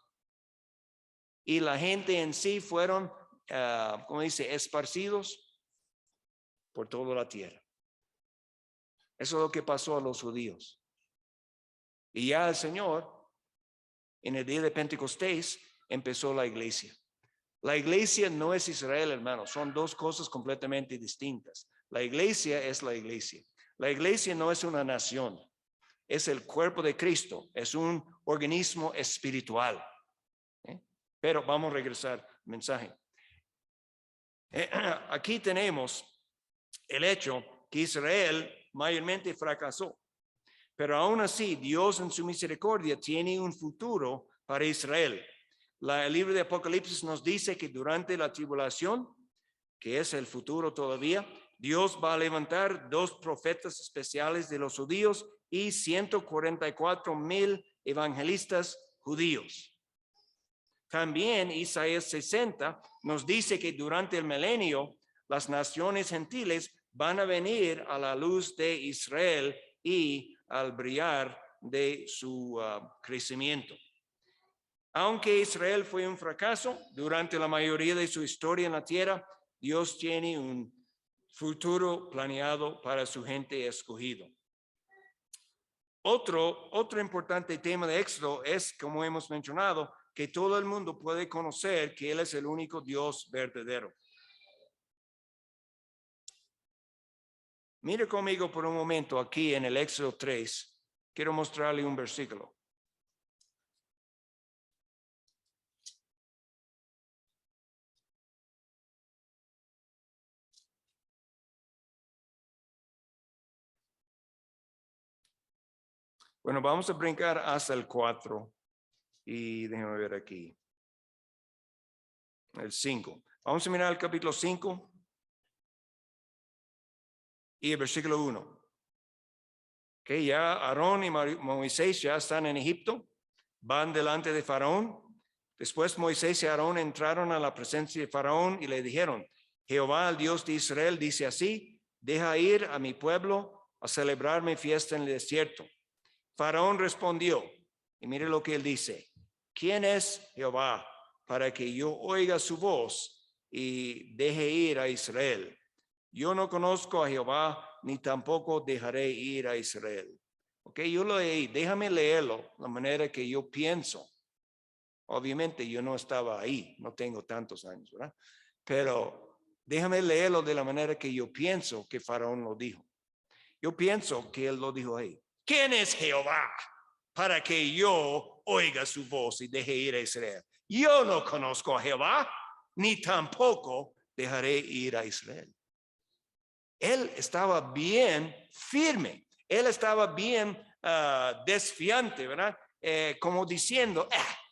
Y la gente en sí fueron, esparcidos por toda la tierra. Eso es lo que pasó a los judíos. Y ya el Señor, en el día de Pentecostés, empezó la iglesia. La iglesia no es Israel, hermanos. Son dos cosas completamente distintas. La iglesia es la iglesia. La iglesia no es una nación. Es el cuerpo de Cristo. Es un organismo espiritual. Pero vamos a regresar al mensaje. Aquí tenemos el hecho que Israel mayormente fracasó. Pero aún así, Dios en su misericordia tiene un futuro para Israel. El libro de Apocalipsis nos dice que durante la tribulación, que es el futuro todavía, Dios va a levantar 2 profetas especiales de los judíos y 144,000 evangelistas judíos. También Isaías 60 nos dice que durante el milenio las naciones gentiles van a venir a la luz de Israel y al brillar de su crecimiento. Aunque Israel fue un fracaso durante la mayoría de su historia en la tierra, Dios tiene un futuro planeado para su gente escogido. Otro importante tema de Éxodo es, como hemos mencionado, que todo el mundo puede conocer que Él es el único Dios verdadero. Mire conmigo por un momento aquí en el Éxodo 3. Quiero mostrarle un versículo. Bueno, vamos a brincar hasta el 4 y déjenme ver aquí. El 5. Vamos a mirar el capítulo 5 y el versículo 1. Que ya Aarón y Moisés ya están en Egipto, van delante de Faraón. Después Moisés y Aarón entraron a la presencia de Faraón y le dijeron: Jehová, el Dios de Israel, dice así: deja ir a mi pueblo a celebrar mi fiesta en el desierto. Faraón respondió, y mire lo que él dice: ¿quién es Jehová para que yo oiga su voz y deje ir a Israel? Yo no conozco a Jehová, ni tampoco dejaré ir a Israel. Ok, yo lo leí, déjame leerlo, la manera que yo pienso. Obviamente yo no estaba ahí, no tengo tantos años, ¿verdad? Pero déjame leerlo de la manera que yo pienso que Faraón lo dijo. Yo pienso que él lo dijo ahí. ¿Quién es Jehová para que yo oiga su voz y deje ir a Israel? Yo no conozco a Jehová, ni tampoco dejaré ir a Israel. Él estaba bien firme, él estaba bien desfiante, ¿verdad? Como diciendo,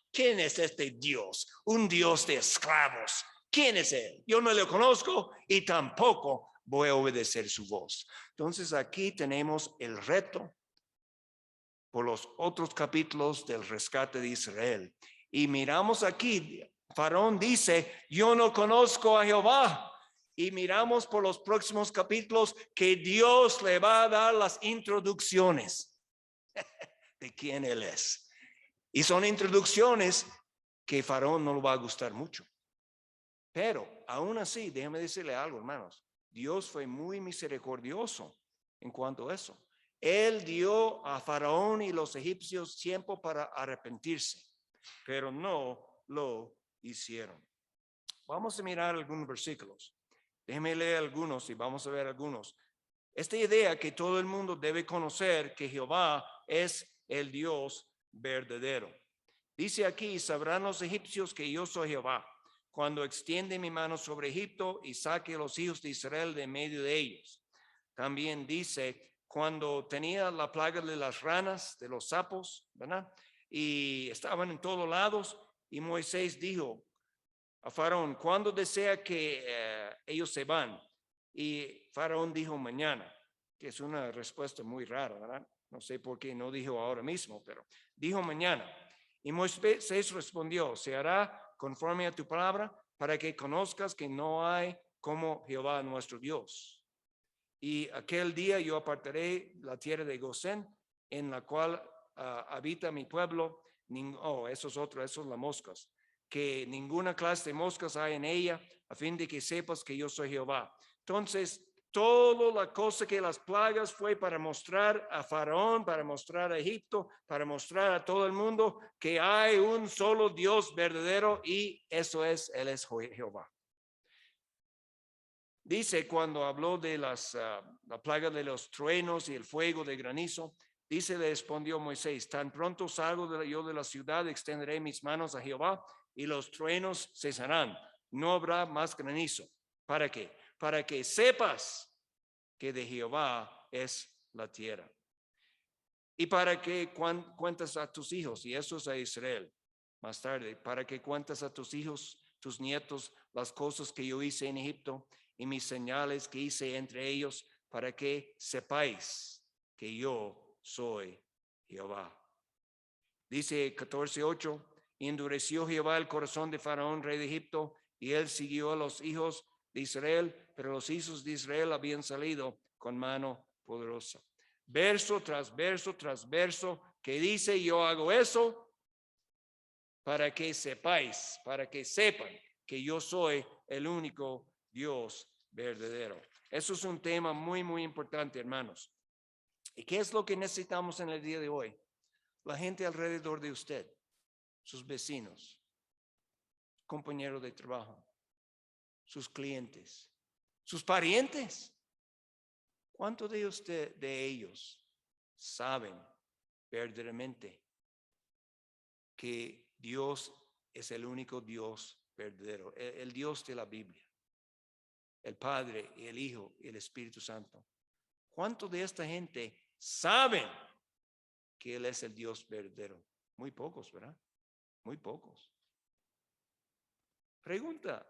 ¿quién es este Dios? Un Dios de esclavos. ¿Quién es él? Yo no lo conozco y tampoco voy a obedecer su voz. Entonces aquí tenemos el reto por los otros capítulos del rescate de Israel. Y miramos aquí, Faraón dice, yo no conozco a Jehová. Y miramos por los próximos capítulos que Dios le va a dar las introducciones de quién él es. Y son introducciones que Faraón no le va a gustar mucho. Pero aún así, déjame decirle algo, hermanos. Dios fue muy misericordioso en cuanto a eso. Él dio a Faraón y los egipcios tiempo para arrepentirse, pero no lo hicieron. Vamos a mirar algunos versículos. Déjeme leer algunos y vamos a ver algunos. Esta idea que todo el mundo debe conocer que Jehová es el Dios verdadero. Dice aquí, sabrán los egipcios que yo soy Jehová, cuando extiende mi mano sobre Egipto y saque a los hijos de Israel de medio de ellos. También dice, cuando tenía la plaga de las ranas, de los sapos, ¿verdad? Y estaban en todos lados, y Moisés dijo a Faraón, ¿cuándo desea que ellos se van? Y Faraón dijo mañana, que es una respuesta muy rara, ¿verdad? No sé por qué no dijo ahora mismo, pero dijo mañana. Y Moisés respondió, se hará conforme a tu palabra para que conozcas que no hay como Jehová nuestro Dios. Y aquel día yo apartaré la tierra de Gosén, en la cual habita mi pueblo. Eso es las moscas. Que ninguna clase de moscas hay en ella, a fin de que sepas que yo soy Jehová. Entonces, toda la cosa que las plagas fue para mostrar a Faraón, para mostrar a Egipto, para mostrar a todo el mundo que hay un solo Dios verdadero y eso es, Él es Jehová. Dice cuando habló de la plaga de los truenos y el fuego de granizo, dice, le respondió Moisés, tan pronto salgo yo de la ciudad, extenderé mis manos a Jehová y los truenos cesarán. No habrá más granizo. ¿Para qué? Para que sepas que de Jehová es la tierra. Y para que cuentas a tus hijos, y eso es a Israel más tarde, para que cuentas a tus hijos, tus nietos, las cosas que yo hice en Egipto y mis señales que hice entre ellos, para que sepáis que yo soy Jehová. Dice 14:8, endureció Jehová el corazón de Faraón, rey de Egipto, y él siguió a los hijos de Israel, pero los hijos de Israel habían salido con mano poderosa. Verso tras verso tras verso, que dice, yo hago eso para que sepáis, para que sepan que yo soy el único Dios verdadero. Eso es un tema muy, muy importante, hermanos. ¿Y qué es lo que necesitamos en el día de hoy? La gente alrededor de usted, sus vecinos, compañeros de trabajo, sus clientes, sus parientes. ¿Cuántos de ellos saben verdaderamente que Dios es el único Dios verdadero, el Dios de la Biblia, el Padre y el Hijo y el Espíritu Santo? ¿Cuántos de esta gente saben que Él es el Dios verdadero? Muy pocos, ¿verdad? Muy pocos. Pregunta,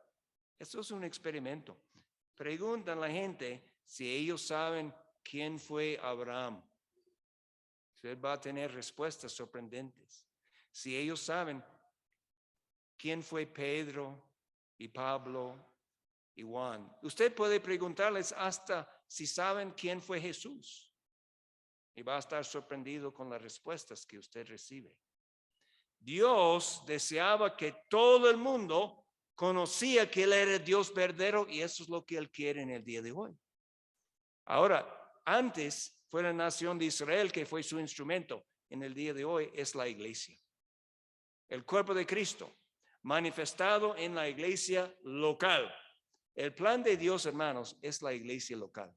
esto es un experimento. Preguntan a la gente si ellos saben quién fue Abraham. Usted va a tener respuestas sorprendentes. Si ellos saben quién fue Pedro y Pablo y Juan. Usted puede preguntarles hasta si saben quién fue Jesús. Y va a estar sorprendido con las respuestas que usted recibe. Dios deseaba que todo el mundo conocía que Él era el Dios verdadero y eso es lo que Él quiere en el día de hoy. Ahora, antes fue la nación de Israel que fue su instrumento. En el día de hoy es la iglesia. El cuerpo de Cristo manifestado en la iglesia local. El plan de Dios, hermanos, es la iglesia local.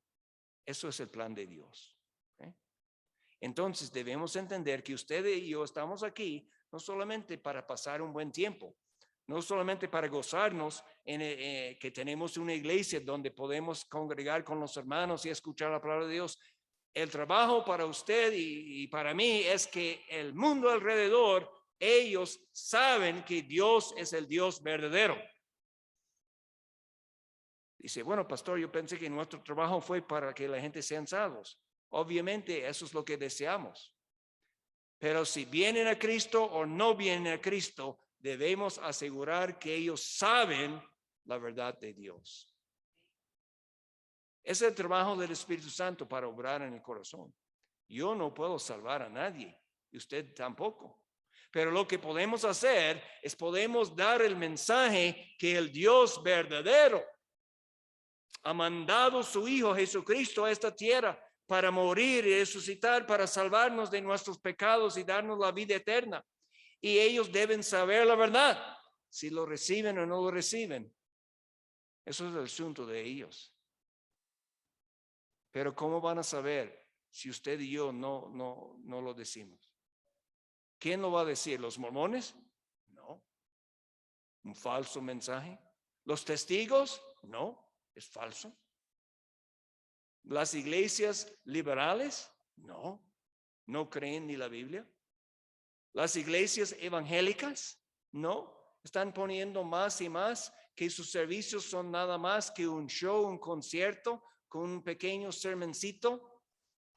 Eso es el plan de Dios. ¿Okay? Entonces debemos entender que usted y yo estamos aquí no solamente para pasar un buen tiempo, no solamente para gozarnos en que tenemos una iglesia donde podemos congregar con los hermanos y escuchar la palabra de Dios. El trabajo para usted y para mí es que el mundo alrededor, ellos saben que Dios es el Dios verdadero. Dice, bueno, pastor, yo pensé que nuestro trabajo fue para que la gente sean salvos. Obviamente eso es lo que deseamos. Pero si vienen a Cristo o no vienen a Cristo, debemos asegurar que ellos saben la verdad de Dios. Es el trabajo del Espíritu Santo para obrar en el corazón. Yo no puedo salvar a nadie y usted tampoco. Pero lo que podemos hacer es podemos dar el mensaje que el Dios verdadero ha mandado su Hijo Jesucristo a esta tierra para morir y resucitar, para salvarnos de nuestros pecados y darnos la vida eterna. Y ellos deben saber la verdad, si lo reciben o no lo reciben. Eso es el asunto de ellos. Pero ¿cómo van a saber si usted y yo no lo decimos? ¿Quién lo va a decir? ¿Los mormones? No. ¿Un falso mensaje? ¿Los testigos? No, es falso. ¿Las iglesias liberales? No creen ni la Biblia. ¿Las iglesias evangélicas? No, están poniendo más y más que sus servicios son nada más que un show, un concierto con un pequeño sermoncito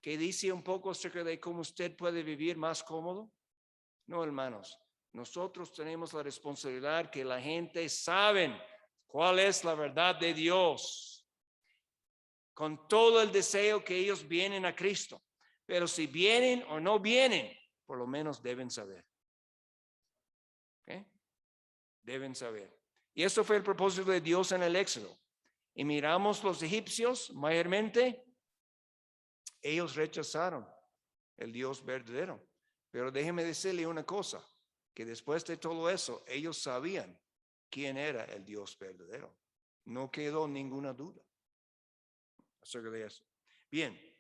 que dice un poco acerca de cómo usted puede vivir más cómodo. No, hermanos, nosotros tenemos la responsabilidad que la gente sabe cuál es la verdad de Dios. Con todo el deseo que ellos vienen a Cristo. Pero si vienen o no vienen, por lo menos deben saber. ¿Okay? Deben saber. Y eso fue el propósito de Dios en el Éxodo. Y miramos los egipcios, mayormente, ellos rechazaron el Dios verdadero. Pero déjeme decirle una cosa, que después de todo eso, ellos sabían quién era el Dios verdadero. No quedó ninguna duda acerca de eso. Bien,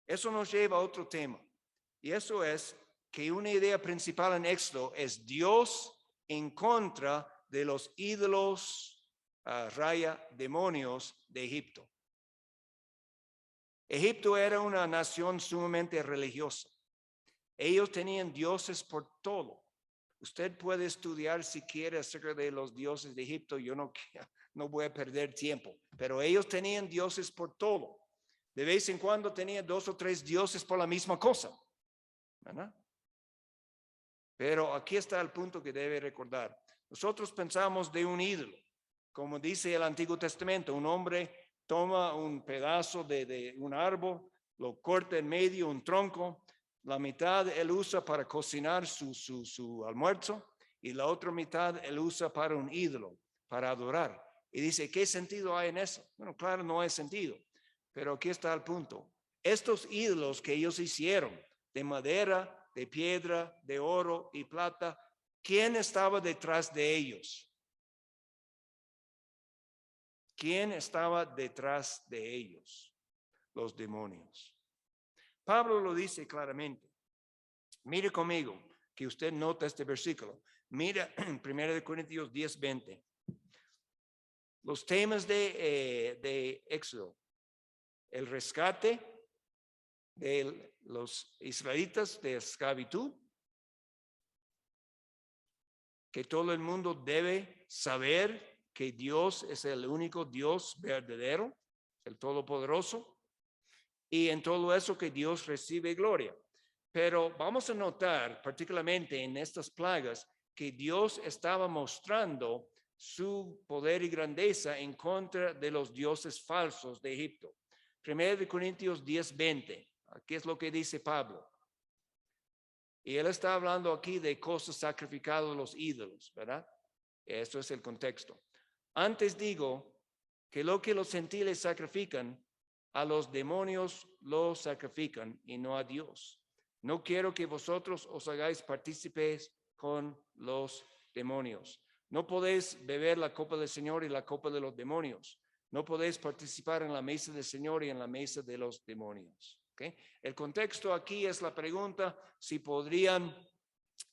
eso nos lleva a otro tema. Y eso es que una idea principal en Éxodo es Dios en contra de los ídolos, demonios de Egipto. Egipto era una nación sumamente religiosa. Ellos tenían dioses por todo. Usted puede estudiar si quiere acerca de los dioses de Egipto. Yo no voy a perder tiempo. Pero ellos tenían dioses por todo. De vez en cuando tenían 2 o 3 dioses por la misma cosa. ¿Verdad? Pero aquí está el punto que debe recordar. Nosotros pensamos de un ídolo. Como dice el Antiguo Testamento, un hombre toma un pedazo de un árbol, lo corta en medio, un tronco. La mitad él usa para cocinar su almuerzo y la otra mitad él usa para un ídolo, para adorar. Y dice, ¿qué sentido hay en eso? Bueno, claro, no hay sentido. Pero aquí está el punto. Estos ídolos que ellos hicieron de madera, de piedra, de oro y plata, ¿quién estaba detrás de ellos? ¿Quién estaba detrás de ellos? Los demonios. Pablo lo dice claramente. Mire conmigo, que usted nota este versículo. Mira en 1 Corintios 10:20. Los temas de Éxodo. El rescate de los israelitas de esclavitud. Que todo el mundo debe saber que Dios es el único Dios verdadero, el Todopoderoso. Y en todo eso que Dios recibe gloria. Pero vamos a notar, particularmente en estas plagas, que Dios estaba mostrando su poder y grandeza en contra de los dioses falsos de Egipto. 1 Corintios 10:20. Aquí es lo que dice Pablo. Y él está hablando aquí de cosas sacrificadas a los ídolos, ¿verdad? Esto es el contexto. Antes digo que lo que los gentiles sacrifican, a los demonios lo sacrifican y no a Dios. No quiero que vosotros os hagáis partícipes con los demonios. No podéis beber la copa del Señor y la copa de los demonios. No podéis participar en la mesa del Señor y en la mesa de los demonios. ¿Okay? El contexto aquí es la pregunta si podrían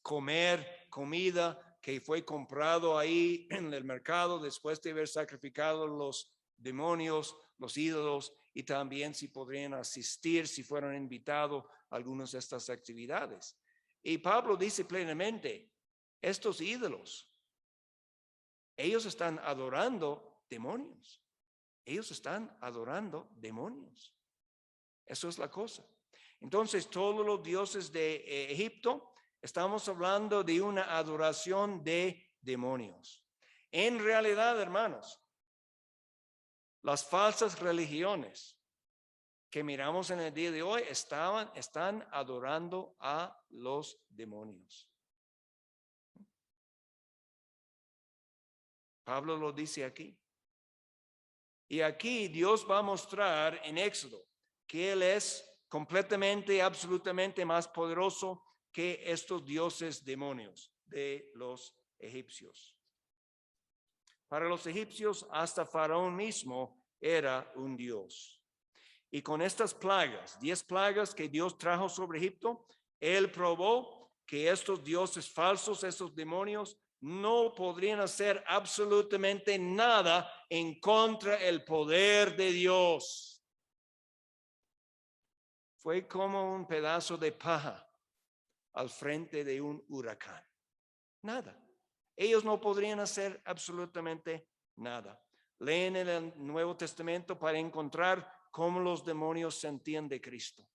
comer comida que fue comprado ahí en el mercado después de haber sacrificado los demonios, los ídolos, y también si podrían asistir, si fueron invitados a algunas de estas actividades. Y Pablo dice plenamente, estos ídolos, ellos están adorando demonios. Ellos están adorando demonios. Eso es la cosa. Entonces, todos los dioses de Egipto, estamos hablando de una adoración de demonios. En realidad, hermanos, las falsas religiones que miramos en el día de hoy están adorando a los demonios. Pablo lo dice aquí. Y aquí Dios va a mostrar en Éxodo que Él es completamente, absolutamente más poderoso que estos dioses demonios de los egipcios. Para los egipcios, hasta Faraón mismo era un dios. Y con estas plagas, 10 plagas que Dios trajo sobre Egipto, Él probó que estos dioses falsos, estos demonios, no podrían hacer absolutamente nada en contra del poder de Dios. Fue como un pedazo de paja al frente de un huracán. Nada. Ellos no podrían hacer absolutamente nada. Leen en el Nuevo Testamento para encontrar cómo los demonios sentían de Cristo.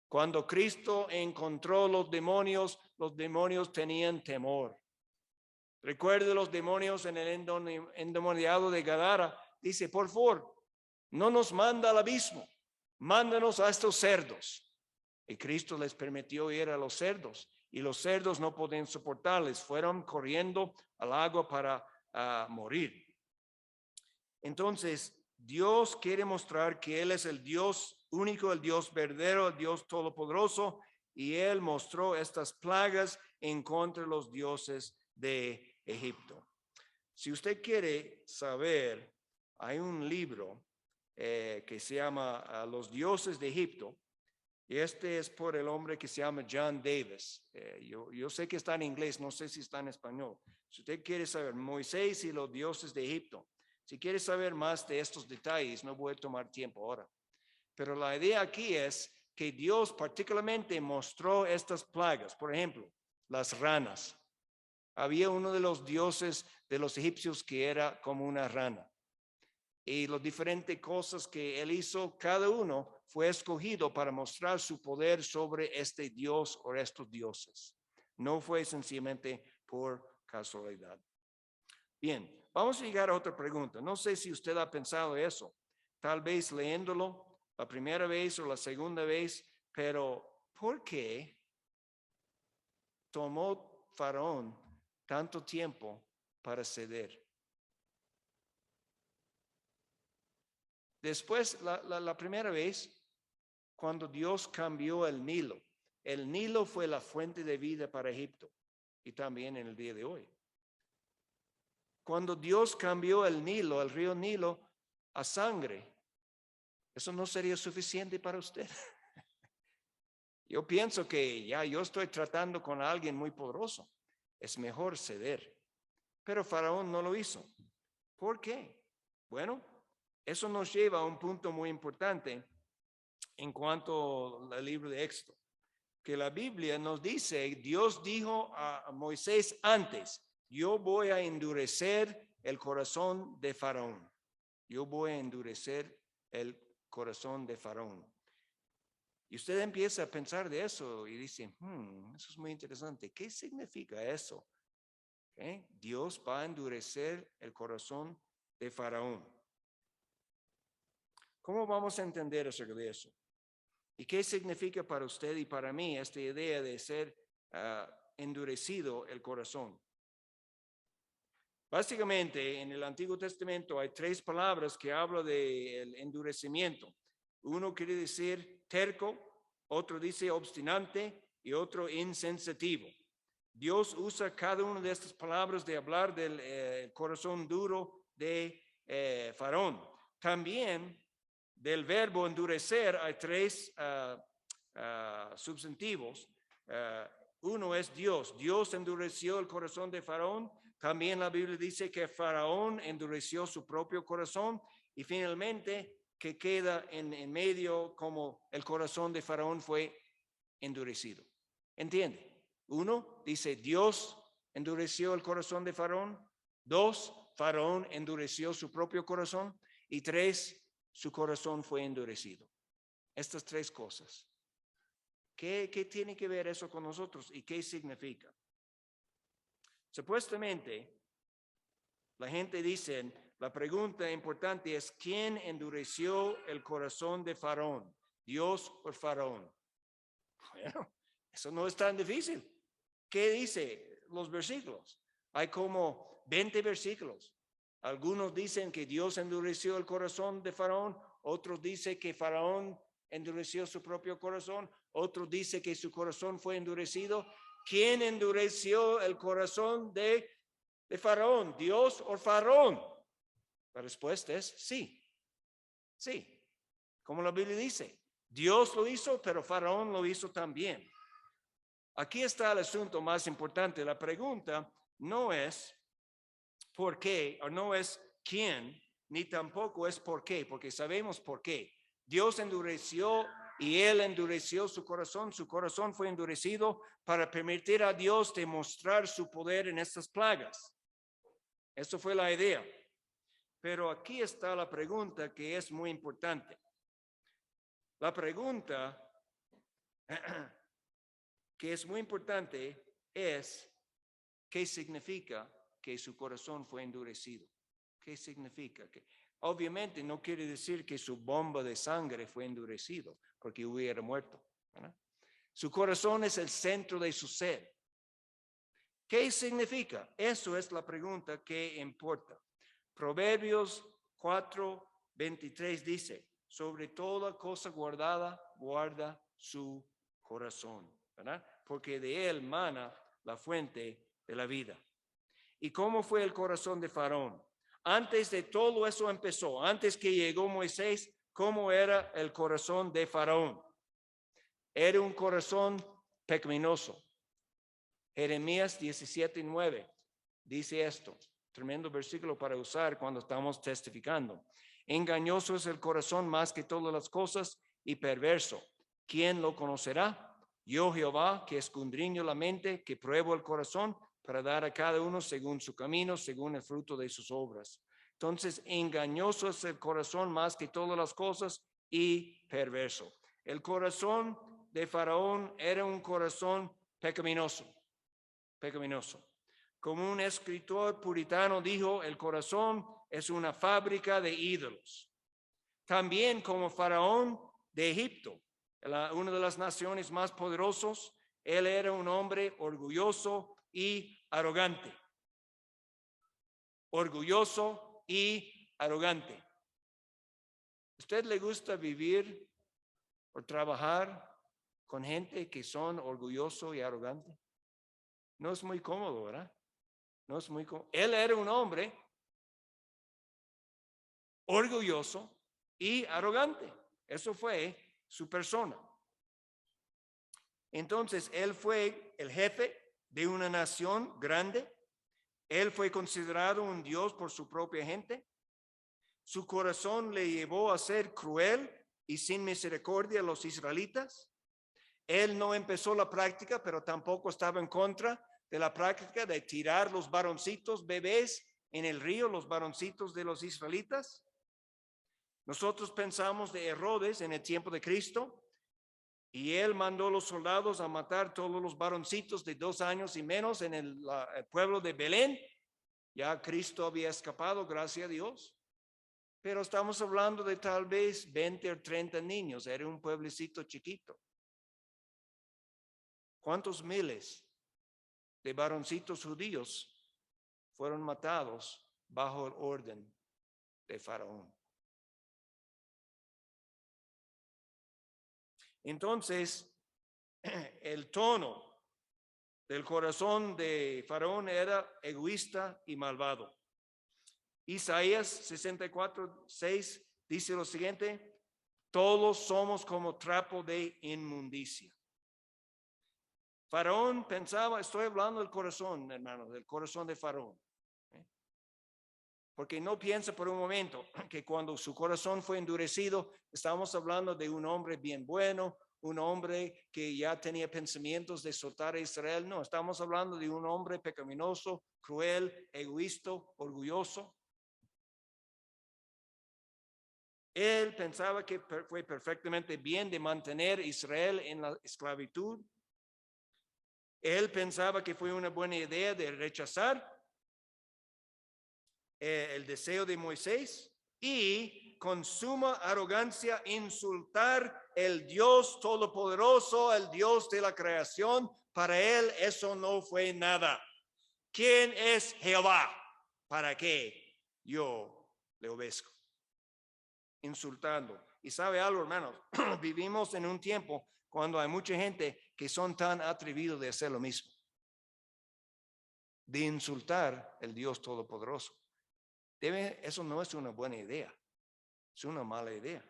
Cuando Cristo encontró los demonios tenían temor. Recuerde los demonios en el endemoniado de Gadara. Dice, por favor, no nos manda al abismo, mándanos a estos cerdos. Y Cristo les permitió ir a los cerdos. Y los cerdos no podían soportarles. Fueron corriendo al agua para morir. Entonces, Dios quiere mostrar que Él es el Dios único, el Dios verdadero, el Dios todopoderoso. Y Él mostró estas plagas en contra de los dioses de Egipto. Si usted quiere saber, hay un libro que se llama Los dioses de Egipto. Y este es por el hombre que se llama John Davis. Yo sé que está en inglés, no sé si está en español. Si usted quiere saber Moisés y los dioses de Egipto, si quiere saber más de estos detalles, no voy a tomar tiempo ahora. Pero la idea aquí es que Dios particularmente mostró estas plagas. Por ejemplo, las ranas. Había uno de los dioses de los egipcios que era como una rana. Y las diferentes cosas que él hizo, cada uno fue escogido para mostrar su poder sobre este dios o estos dioses. No fue sencillamente por casualidad. Bien, vamos a llegar a otra pregunta. No sé si usted ha pensado eso, tal vez leyéndolo la primera vez o la segunda vez, pero ¿por qué tomó Faraón tanto tiempo para ceder? Después, la primera vez, cuando Dios cambió el Nilo fue la fuente de vida para Egipto y también en el día de hoy. Cuando Dios cambió el río Nilo, a sangre, ¿eso no sería suficiente para usted? Yo pienso que ya yo estoy tratando con alguien muy poderoso. Es mejor ceder. Pero Faraón no lo hizo. ¿Por qué? Bueno, eso nos lleva a un punto muy importante en cuanto al libro de Éxodo, que la Biblia nos dice, Dios dijo a Moisés antes, yo voy a endurecer el corazón de Faraón. Yo voy a endurecer el corazón de Faraón. Y usted empieza a pensar de eso y dice, eso es muy interesante. ¿Qué significa eso? ¿Okay? Dios va a endurecer el corazón de Faraón. ¿Cómo vamos a entender acerca de eso? ¿Y qué significa para usted y para mí esta idea de ser endurecido el corazón? Básicamente, en el Antiguo Testamento hay 3 palabras que hablan del endurecimiento. Uno quiere decir terco, otro dice obstinante y otro insensitivo. Dios usa cada una de estas palabras de hablar del corazón duro de Faraón. También del verbo endurecer hay 3 substantivos. Uno es Dios. Dios endureció el corazón de Faraón. También la Biblia dice que Faraón endureció su propio corazón. Y finalmente que queda en medio como el corazón de Faraón fue endurecido. ¿Entiende? 1 dice Dios endureció el corazón de Faraón. 2, Faraón endureció su propio corazón. Y 3, su corazón fue endurecido. Estas 3 cosas. ¿Qué tiene que ver eso con nosotros y qué significa? Supuestamente, la gente dice, la pregunta importante es, ¿quién endureció el corazón de Faraón? ¿Dios o Faraón? Bueno, eso no es tan difícil. ¿Qué dice los versículos? Hay como 20 versículos. Algunos dicen que Dios endureció el corazón de Faraón, otros dicen que Faraón endureció su propio corazón, otros dicen que su corazón fue endurecido. ¿Quién endureció el corazón de Faraón? ¿Dios o Faraón? La respuesta es sí. Sí. Como la Biblia dice, Dios lo hizo, pero Faraón lo hizo también. Aquí está el asunto más importante. La pregunta no es por qué, o no es quién, ni tampoco es por qué, porque sabemos por qué. Dios endureció y él endureció su corazón fue endurecido para permitir a Dios demostrar su poder en estas plagas. Eso fue la idea. Pero aquí está la pregunta que es muy importante. La pregunta que es muy importante es, ¿qué significa que su corazón fue endurecido? ¿Qué significa? Que obviamente no quiere decir que su bomba de sangre fue endurecido, porque hubiera muerto, ¿verdad? Su corazón es el centro de su ser. ¿Qué significa? Eso es la pregunta que importa. Proverbios 4:23 dice, sobre toda cosa guardada, guarda su corazón, ¿verdad? Porque de él mana la fuente de la vida. ¿Y cómo fue el corazón de Faraón? Antes de todo eso empezó, antes que llegó Moisés, ¿cómo era el corazón de Faraón? Era un corazón pecaminoso. Jeremías 17:9 dice esto, tremendo versículo para usar cuando estamos testificando. Engañoso es el corazón más que todas las cosas y perverso. ¿Quién lo conocerá? Yo, Jehová, que escudriño la mente, que pruebo el corazón, para dar a cada uno según su camino, según el fruto de sus obras. Entonces, engañoso es el corazón más que todas las cosas y perverso. El corazón de Faraón era un corazón pecaminoso. Como un escritor puritano dijo, el corazón es una fábrica de ídolos. También como Faraón de Egipto, una de las naciones más poderosas, él era un hombre orgulloso y arrogante. Orgulloso y arrogante. ¿Usted le gusta vivir o trabajar con gente que son orgulloso y arrogante? No es muy cómodo, ¿verdad? No es muy cómodo. Él era un hombre orgulloso y arrogante. Eso fue su persona. Entonces, él fue el jefe de una nación grande. Él fue considerado un Dios por su propia gente. Su corazón le llevó a ser cruel y sin misericordia a los israelitas. Él no empezó la práctica, pero tampoco estaba en contra de la práctica de tirar los varoncitos bebés en el río, los varoncitos de los israelitas. Nosotros pensamos de Herodes en el tiempo de Cristo. Y él mandó a los soldados a matar todos los varoncitos de 2 años y menos en el pueblo de Belén. Ya Cristo había escapado, gracias a Dios. Pero estamos hablando de tal vez 20 o 30 niños. Era un pueblecito chiquito. ¿Cuántos miles de varoncitos judíos fueron matados bajo el orden de Faraón? Entonces, el tono del corazón de Faraón era egoísta y malvado. Isaías 64:6 dice lo siguiente: todos somos como trapo de inmundicia. Faraón pensaba, estoy hablando del corazón, hermanos, del corazón de Faraón. Porque no piensa por un momento que cuando su corazón fue endurecido, estamos hablando de un hombre bien bueno, un hombre que ya tenía pensamientos de soltar a Israel. No, estamos hablando de un hombre pecaminoso, cruel, egoísta, orgulloso. Él pensaba que fue perfectamente bien de mantener a Israel en la esclavitud. Él pensaba que fue una buena idea de rechazar el deseo de Moisés y con suma arrogancia insultar el Dios todopoderoso, el Dios de la creación. Para él eso no fue nada. ¿Quién es Jehová para que yo le obedezco? Insultando. Y sabe algo, hermanos, vivimos en un tiempo cuando hay mucha gente que son tan atrevidos de hacer lo mismo, de insultar al Dios todopoderoso. Eso no es una buena idea, es una mala idea.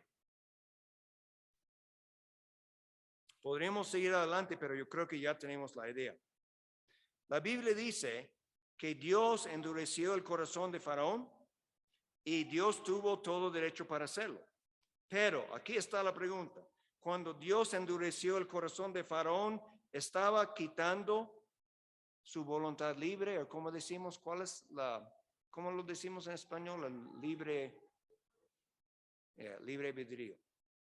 Podríamos seguir adelante, pero yo creo que ya tenemos la idea. La Biblia dice que Dios endureció el corazón de Faraón y Dios tuvo todo derecho para hacerlo. Pero aquí está la pregunta. Cuando Dios endureció el corazón de Faraón, ¿estaba quitando su voluntad libre? O como decimos, ¿cómo lo decimos en español? El libre albedrío.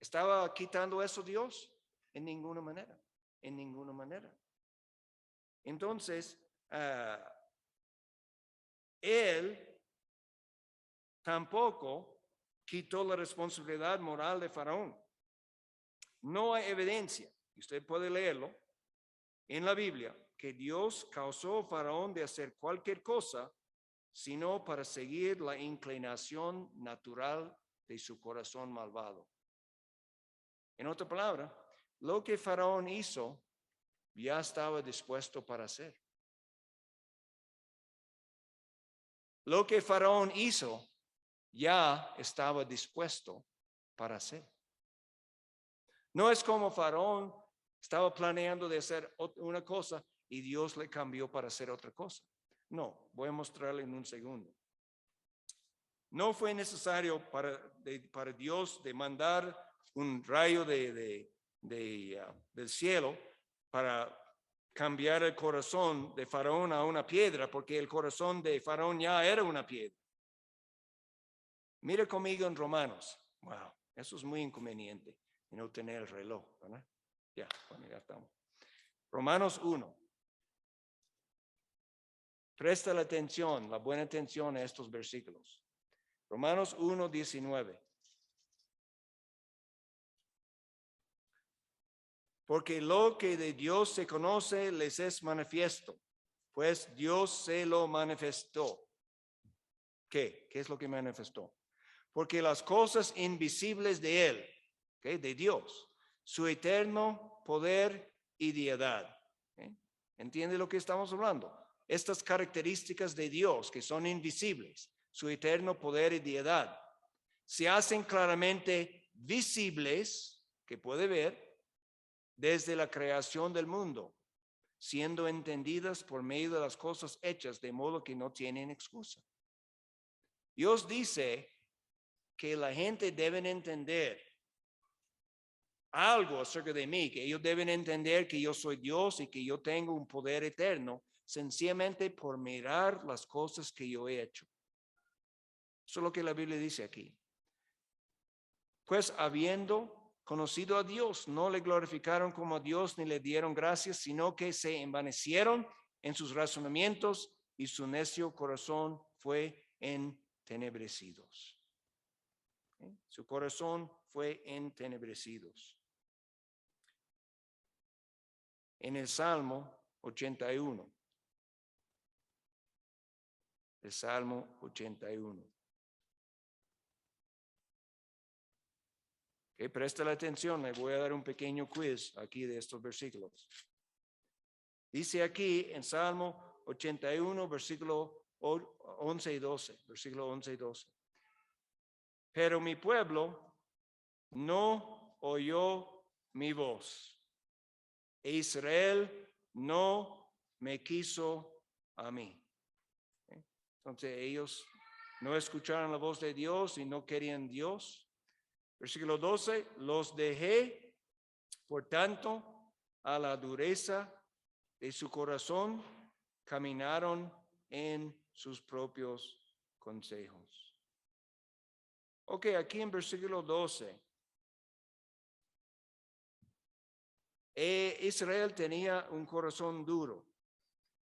¿Estaba quitando eso Dios? En ninguna manera, en ninguna manera. Entonces, él tampoco quitó la responsabilidad moral de Faraón. No hay evidencia, y usted puede leerlo en la Biblia, que Dios causó a Faraón de hacer cualquier cosa, sino para seguir la inclinación natural de su corazón malvado. En otra palabra, lo que Faraón hizo ya estaba dispuesto para hacer. Lo que Faraón hizo ya estaba dispuesto para hacer. No es como Faraón estaba planeando de hacer una cosa y Dios le cambió para hacer otra cosa. No, voy a mostrarle en un segundo. No fue necesario para Dios de mandar un rayo del cielo para cambiar el corazón de Faraón a una piedra, porque el corazón de Faraón ya era una piedra. Mira conmigo en Romanos. Wow, eso es muy inconveniente, no tener el reloj, ¿verdad? Ya estamos. Romanos 1. Presta la atención, la buena atención a estos versículos. Romanos 1:19. Porque lo que de Dios se conoce les es manifiesto, pues Dios se lo manifestó. ¿Qué? ¿Qué es lo que manifestó? Porque las cosas invisibles de Él, ¿okay? De Dios, su eterno poder y deidad. ¿Okay? ¿Entiende lo que estamos hablando? Estas características de Dios que son invisibles, su eterno poder y deidad, se hacen claramente visibles, que puede ver, desde la creación del mundo, siendo entendidas por medio de las cosas hechas, de modo que no tienen excusa. Dios dice que la gente debe entender algo acerca de mí, que ellos deben entender que yo soy Dios y que yo tengo un poder eterno, sencillamente por mirar las cosas que yo he hecho. Eso es lo que la Biblia dice aquí. Pues habiendo conocido a Dios, no le glorificaron como a Dios ni le dieron gracias, sino que se envanecieron en sus razonamientos y su necio corazón fue entenebrecidos. Su corazón fue entenebrecido. En el Salmo 81. El Salmo 81. Presta la atención, le voy a dar un pequeño quiz aquí de estos versículos. Dice aquí en Salmo 81, versículo 11 y 12, versículo 11 y 12. Pero mi pueblo no oyó mi voz, e Israel no me quiso a mí. Entonces ellos no escucharon la voz de Dios y no querían Dios. Versículo 12, los dejé, por tanto, a la dureza de su corazón, caminaron en sus propios consejos. Ok, aquí en versículo 12, Israel tenía un corazón duro.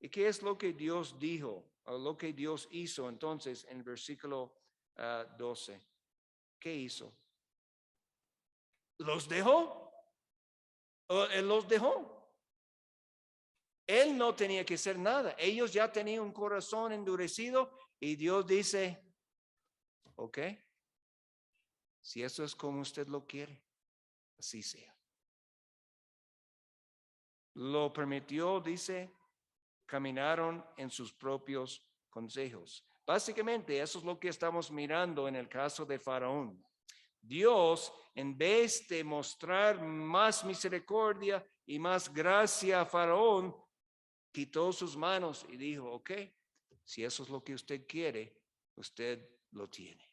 ¿Y qué es lo que Dios dijo, o lo que Dios hizo entonces en el versículo 12? ¿Qué hizo? ¿Los dejó? Él los dejó. Él no tenía que hacer nada. Ellos ya tenían un corazón endurecido y Dios dice, ok, si eso es como usted lo quiere, así sea. Lo permitió, dice, caminaron en sus propios consejos. Básicamente, eso es lo que estamos mirando en el caso de Faraón. Dios, en vez de mostrar más misericordia y más gracia a Faraón, quitó sus manos y dijo, ok, si eso es lo que usted quiere, usted lo tiene.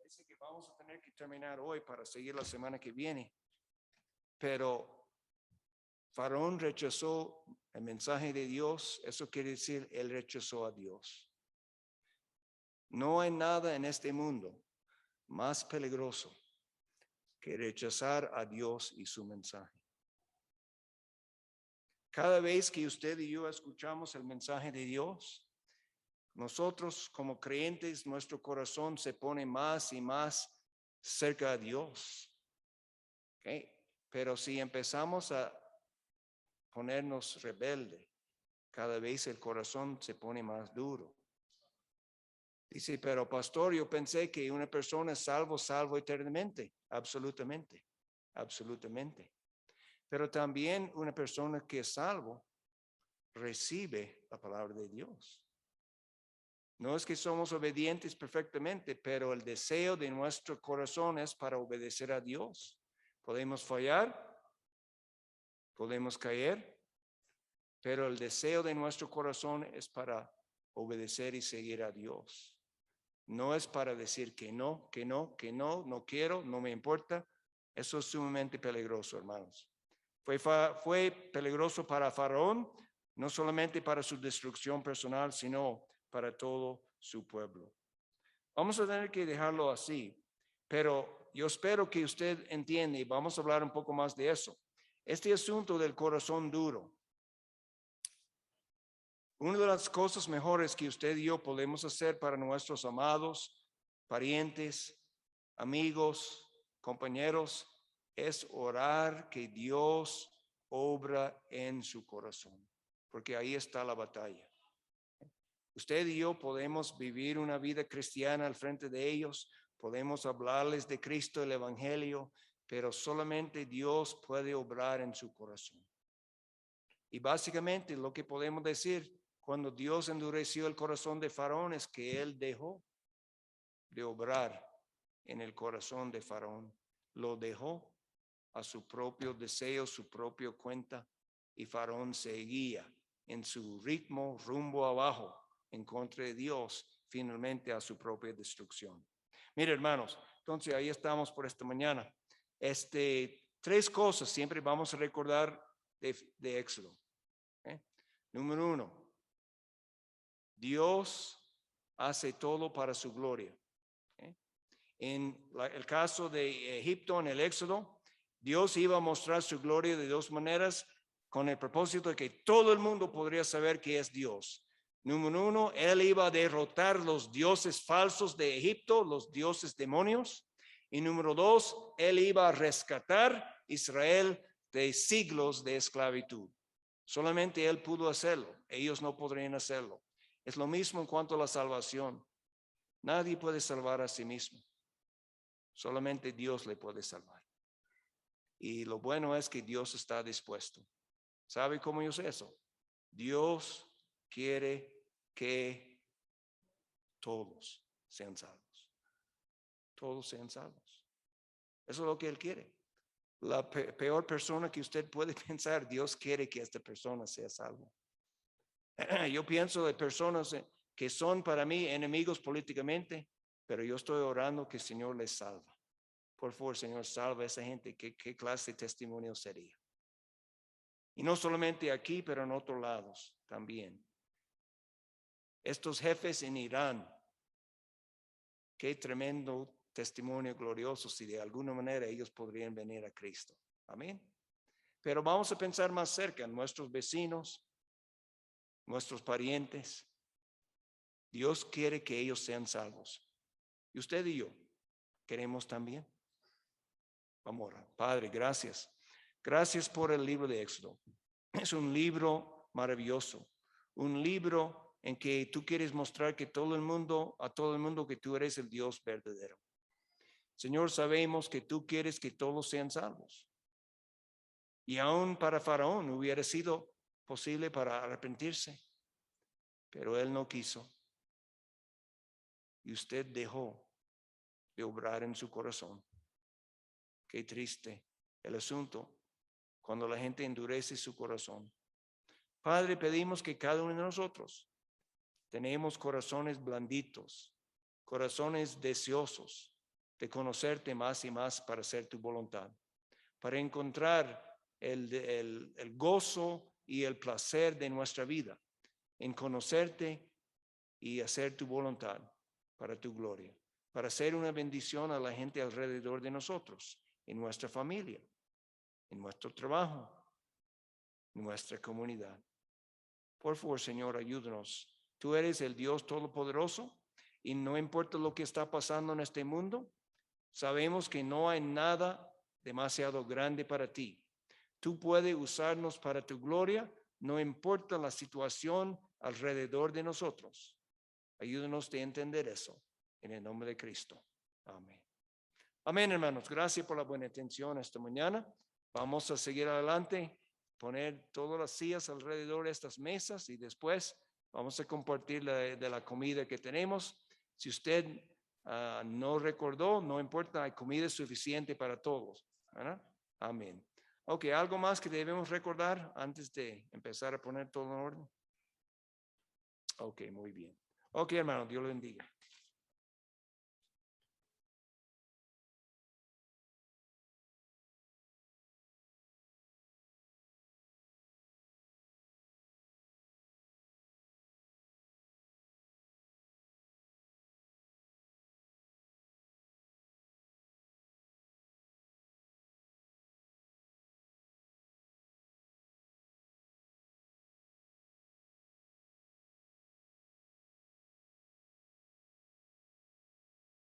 Parece que vamos a tener que terminar hoy para seguir la semana que viene. Pero Faraón rechazó el mensaje de Dios. Eso quiere decir, él rechazó a Dios. No hay nada en este mundo más peligroso que rechazar a Dios y su mensaje. Cada vez que usted y yo escuchamos el mensaje de Dios, nosotros como creyentes, nuestro corazón se pone más y más cerca a Dios. ¿Okay? Pero si empezamos a ponernos rebelde, cada vez el corazón se pone más duro. Dice, pero pastor, yo pensé que una persona es salvo eternamente. Absolutamente, absolutamente. Pero también una persona que es salvo recibe la palabra de Dios. No es que somos obedientes perfectamente, pero el deseo de nuestro corazón es para obedecer a Dios. Podemos fallar, podemos caer, pero el deseo de nuestro corazón es para obedecer y seguir a Dios. No es para decir que no quiero, no me importa. Eso es sumamente peligroso, hermanos. Fue peligroso para Faraón, no solamente para su destrucción personal, sino para todo su pueblo. Vamos a tener que dejarlo así, pero yo espero que usted entienda y vamos a hablar un poco más de eso. Este asunto del corazón duro. Una de las cosas mejores que usted y yo podemos hacer para nuestros amados, parientes, amigos, compañeros, es orar que Dios obra en su corazón, porque ahí está la batalla. Usted y yo podemos vivir una vida cristiana al frente de ellos, podemos hablarles de Cristo, el Evangelio, pero solamente Dios puede obrar en su corazón. Y básicamente lo que podemos decir cuando Dios endureció el corazón de Faraón es que él dejó de obrar en el corazón de Faraón. Lo dejó a su propio deseo, su propia cuenta, y Faraón seguía en su ritmo rumbo abajo en contra de Dios, finalmente a su propia destrucción. Mire, hermanos, entonces ahí estamos por esta mañana. Tres cosas siempre vamos a recordar de Éxodo. Número 1, Dios hace todo para su gloria. En el caso de Egipto, en el Éxodo, Dios iba a mostrar su gloria de dos maneras, con el propósito de que todo el mundo podría saber que es Dios. Número 1, Él iba a derrotar los dioses falsos de Egipto, los dioses demonios. Y número 2, Él iba a rescatar a Israel de siglos de esclavitud. Solamente Él pudo hacerlo, ellos no podrían hacerlo. Es lo mismo en cuanto a la salvación. Nadie puede salvar a sí mismo. Solamente Dios le puede salvar. Y lo bueno es que Dios está dispuesto. ¿Sabe cómo yo sé eso? Dios quiere que todos sean salvos. Todos sean salvos. Eso es lo que Él quiere. La peor persona que usted puede pensar, Dios quiere que esta persona sea salva. Yo pienso de personas que son para mí enemigos políticamente, pero yo estoy orando que el Señor les salva. Por favor, Señor, salva a esa gente. ¿Qué clase de testimonio sería? Y no solamente aquí, pero en otros lados también. Estos jefes en Irán, qué tremendo testimonio glorioso si de alguna manera ellos podrían venir a Cristo. Amén. Pero vamos a pensar más cerca en nuestros vecinos, nuestros parientes. Dios quiere que ellos sean salvos. Y usted y yo queremos también. Vamos a orar. Padre, gracias. Gracias por el libro de Éxodo. Es un libro maravilloso. Un libro en que tú quieres mostrar que a todo el mundo que tú eres el Dios verdadero. Señor, sabemos que tú quieres que todos sean salvos. Y aún para Faraón hubiera sido posible para arrepentirse, pero él no quiso. Y usted dejó de obrar en su corazón. Qué triste el asunto cuando la gente endurece su corazón. Padre, pedimos que cada uno de nosotros tenemos corazones blanditos, corazones deseosos de conocerte más y más para hacer tu voluntad, para encontrar el gozo y el placer de nuestra vida en conocerte y hacer tu voluntad para tu gloria, para ser una bendición a la gente alrededor de nosotros, en nuestra familia, en nuestro trabajo, en nuestra comunidad. Por favor, Señor, ayúdanos. Tú eres el Dios Todopoderoso y no importa lo que está pasando en este mundo, sabemos que no hay nada demasiado grande para ti. Tú puedes usarnos para tu gloria, no importa la situación alrededor de nosotros. Ayúdanos a entender eso en el nombre de Cristo. Amén. Amén, hermanos. Gracias por la buena atención esta mañana. Vamos a seguir adelante, poner todas las sillas alrededor de estas mesas y después vamos a compartir de la comida que tenemos. Si usted no recordó, no importa, hay comida suficiente para todos, ¿verdad? Amén. Ok, ¿algo más que debemos recordar antes de empezar a poner todo en orden? Ok, muy bien. Ok, hermano, Dios lo bendiga.